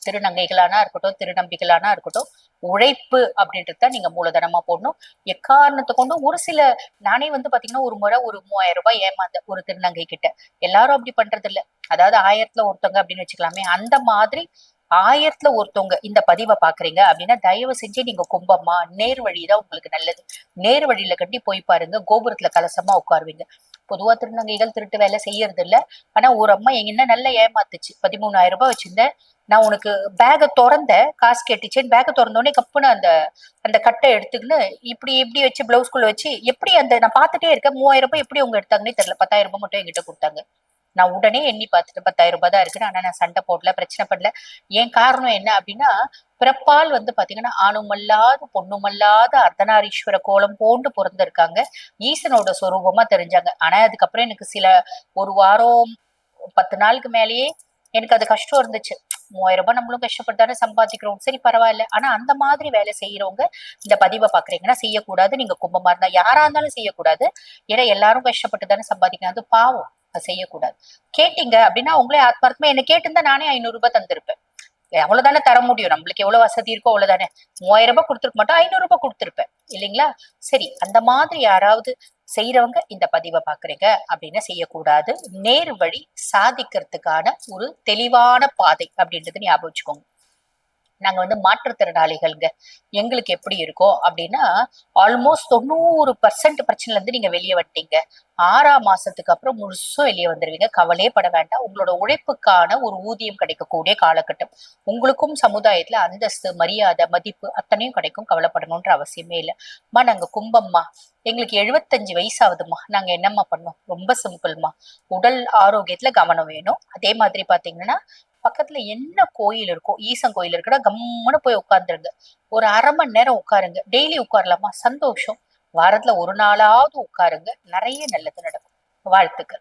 திருநங்கைகளானா இருக்கட்டும், திருநம்பிகளானா இருக்கட்டும், உழைப்பு அப்படின்றத நீங்க மூலதனமா போடணும். எக்காரணத்தை கொண்டும் ஒரு சில, நானே வந்து பாத்தீங்கன்னா ஒரு முறை ஒரு 3000 ரூபாய் ஏமாந்த ஒரு திருநங்கை கிட்ட. எல்லாரும் அப்படி பண்றது இல்ல, அதாவது 1000த்துல ஒருத்தவங்க அப்படின்னு வச்சுக்கலாமே, அந்த மாதிரி 1000த்துல ஒருத்தவங்க இந்த பதிவை பாக்குறீங்க அப்படின்னா தயவு செஞ்சு நீங்க கும்பமா, நேர் வழிதான் உங்களுக்கு நல்லது. நேர் வழியில கட்டி போய் பாருங்க, கோபுரத்துல கலசமா உட்காருவீங்க. பொதுவா திருநங்கைகள் திருட்டு வேலை செய்யறது இல்ல. ஆனா ஒரு அம்மா என்ன நல்லா ஏமாத்துச்சு. 13,000 ரூபாய் வச்சிருந்தேன், நான் உனக்கு பேக திறந்த காசு கேட்டுச்சேன்னு பேக திறந்தோடனே கப்புன்னு அந்த அந்த கட்டை எடுத்துக்கின்னு இப்படி இப்படி வச்சு பிளவுஸ்குள்ள வச்சு எப்படி அந்த நான் பார்த்துட்டே இருக்கேன். 3000 ரூபாய் எப்படி அவங்க எடுத்தாங்கன்னே தெரியல. 10,000 ரூபாய் மட்டும் என்கிட்ட கொடுத்தாங்க. நான் உடனே எண்ணி பார்த்துட்டு 10,000 ரூபாய் தான் இருக்குன்னு. ஆனா நான் சண்டை போடல, பிரச்சனை பண்ணல. ஏன் காரணம் என்ன அப்படின்னா, பிறப்பால் வந்து பாத்தீங்கன்னா ஆணுமல்லாத பொண்ணுமல்லாத அர்த்தநாரீஸ்வர கோலம் போன்று பிறந்திருக்காங்க. ஈசனோட சொரூபமா தெரிஞ்சாங்க. ஆனா அதுக்கப்புறம் எனக்கு சில ஒரு வாரம் 10 நாளுக்கு மேலேயே எனக்கு அது கஷ்டம் இருந்துச்சு. 3000 ரூபாய் நம்மளும் கஷ்டப்பட்டு தானே சம்பாதிக்கிறோம், சரி பரவாயில்ல. ஆனா அந்த மாதிரி வேலை செய்யறவங்க இந்த பதிவை பாக்குறீங்கன்னா செய்யக்கூடாது. நீங்க கும்பமா இருந்தா யாரா இருந்தாலும் செய்யக்கூடாது. ஏன்னா எல்லாரும் கஷ்டப்பட்டு தானே சம்பாதிக்கணும், அது பாவம், அது செய்யக்கூடாது. கேட்டீங்க அப்படின்னா உங்களே ஆத்மார்த்தமா என்ன கேட்டிருந்தா நானே 500 ரூபாய் தந்திருப்பேன். அவ்வளவுதானே தர முடியும், நம்மளுக்கு எவ்வளவு வசதி இருக்கோ அவ்வளவுதானே. 3000 ரூபாய் கொடுத்துருக்க மாட்டோம், 500 ரூபாய் கொடுத்துருப்பேன் இல்லைங்களா? சரி, அந்த மாதிரி யாராவது செய்யறவங்க இந்த பதிவை பாக்குறீங்க அப்படின்னா செய்யக்கூடாது. நேர் வழி சாதிக்கிறதுக்கான ஒரு தெளிவான பாதை அப்படின்றது ஞாபகம் வச்சுக்கோங்க. நாங்க வந்து மாற்றுத்திறனாளிகள்ங்க, எங்களுக்கு எப்படி இருக்கும் அப்படின்னா, ஆல்மோஸ்ட் 90% பிரச்சனைல இருந்து நீங்க வெளியே வந்துட்டீங்க. 6ஆம் மாசத்துக்கு அப்புறம் முழுசும் வெளியே வந்துருவீங்க. கவலையே பட வேண்டாம். உங்களோட உழைப்புக்கான ஒரு ஊதியம் கிடைக்கக்கூடிய காலகட்டம். உங்களுக்கும் சமுதாயத்துல அந்தஸ்து, மரியாதை, மதிப்பு அத்தனையும் கிடைக்கும். கவலைப்படணும்ன்ற அவசியமே இல்லை. அம்மா நாங்க கும்பம்மா, எங்களுக்கு 75 வயசாகுதும்மா, நாங்க என்னம்மா பண்ணோம்? ரொம்ப சிம்பிள்மா. உடல் ஆரோக்கியத்துல கவனம் வேணும். அதே மாதிரி பாத்தீங்கன்னா, பக்கத்துல என்ன கோயில் இருக்கோ, ஈசன் கோயில் இருக்குன்னா கம்முன்னு போய் உட்கார்ந்துருங்க. ஒரு 1/2 மணி நேரம் உட்காருங்க. டெய்லி உட்காரலாமா? சந்தோஷம். வாரத்துல ஒரு நாளாவது உட்காருங்க. நிறைய நல்லது நடக்கும். வாழ்த்துக்கள்.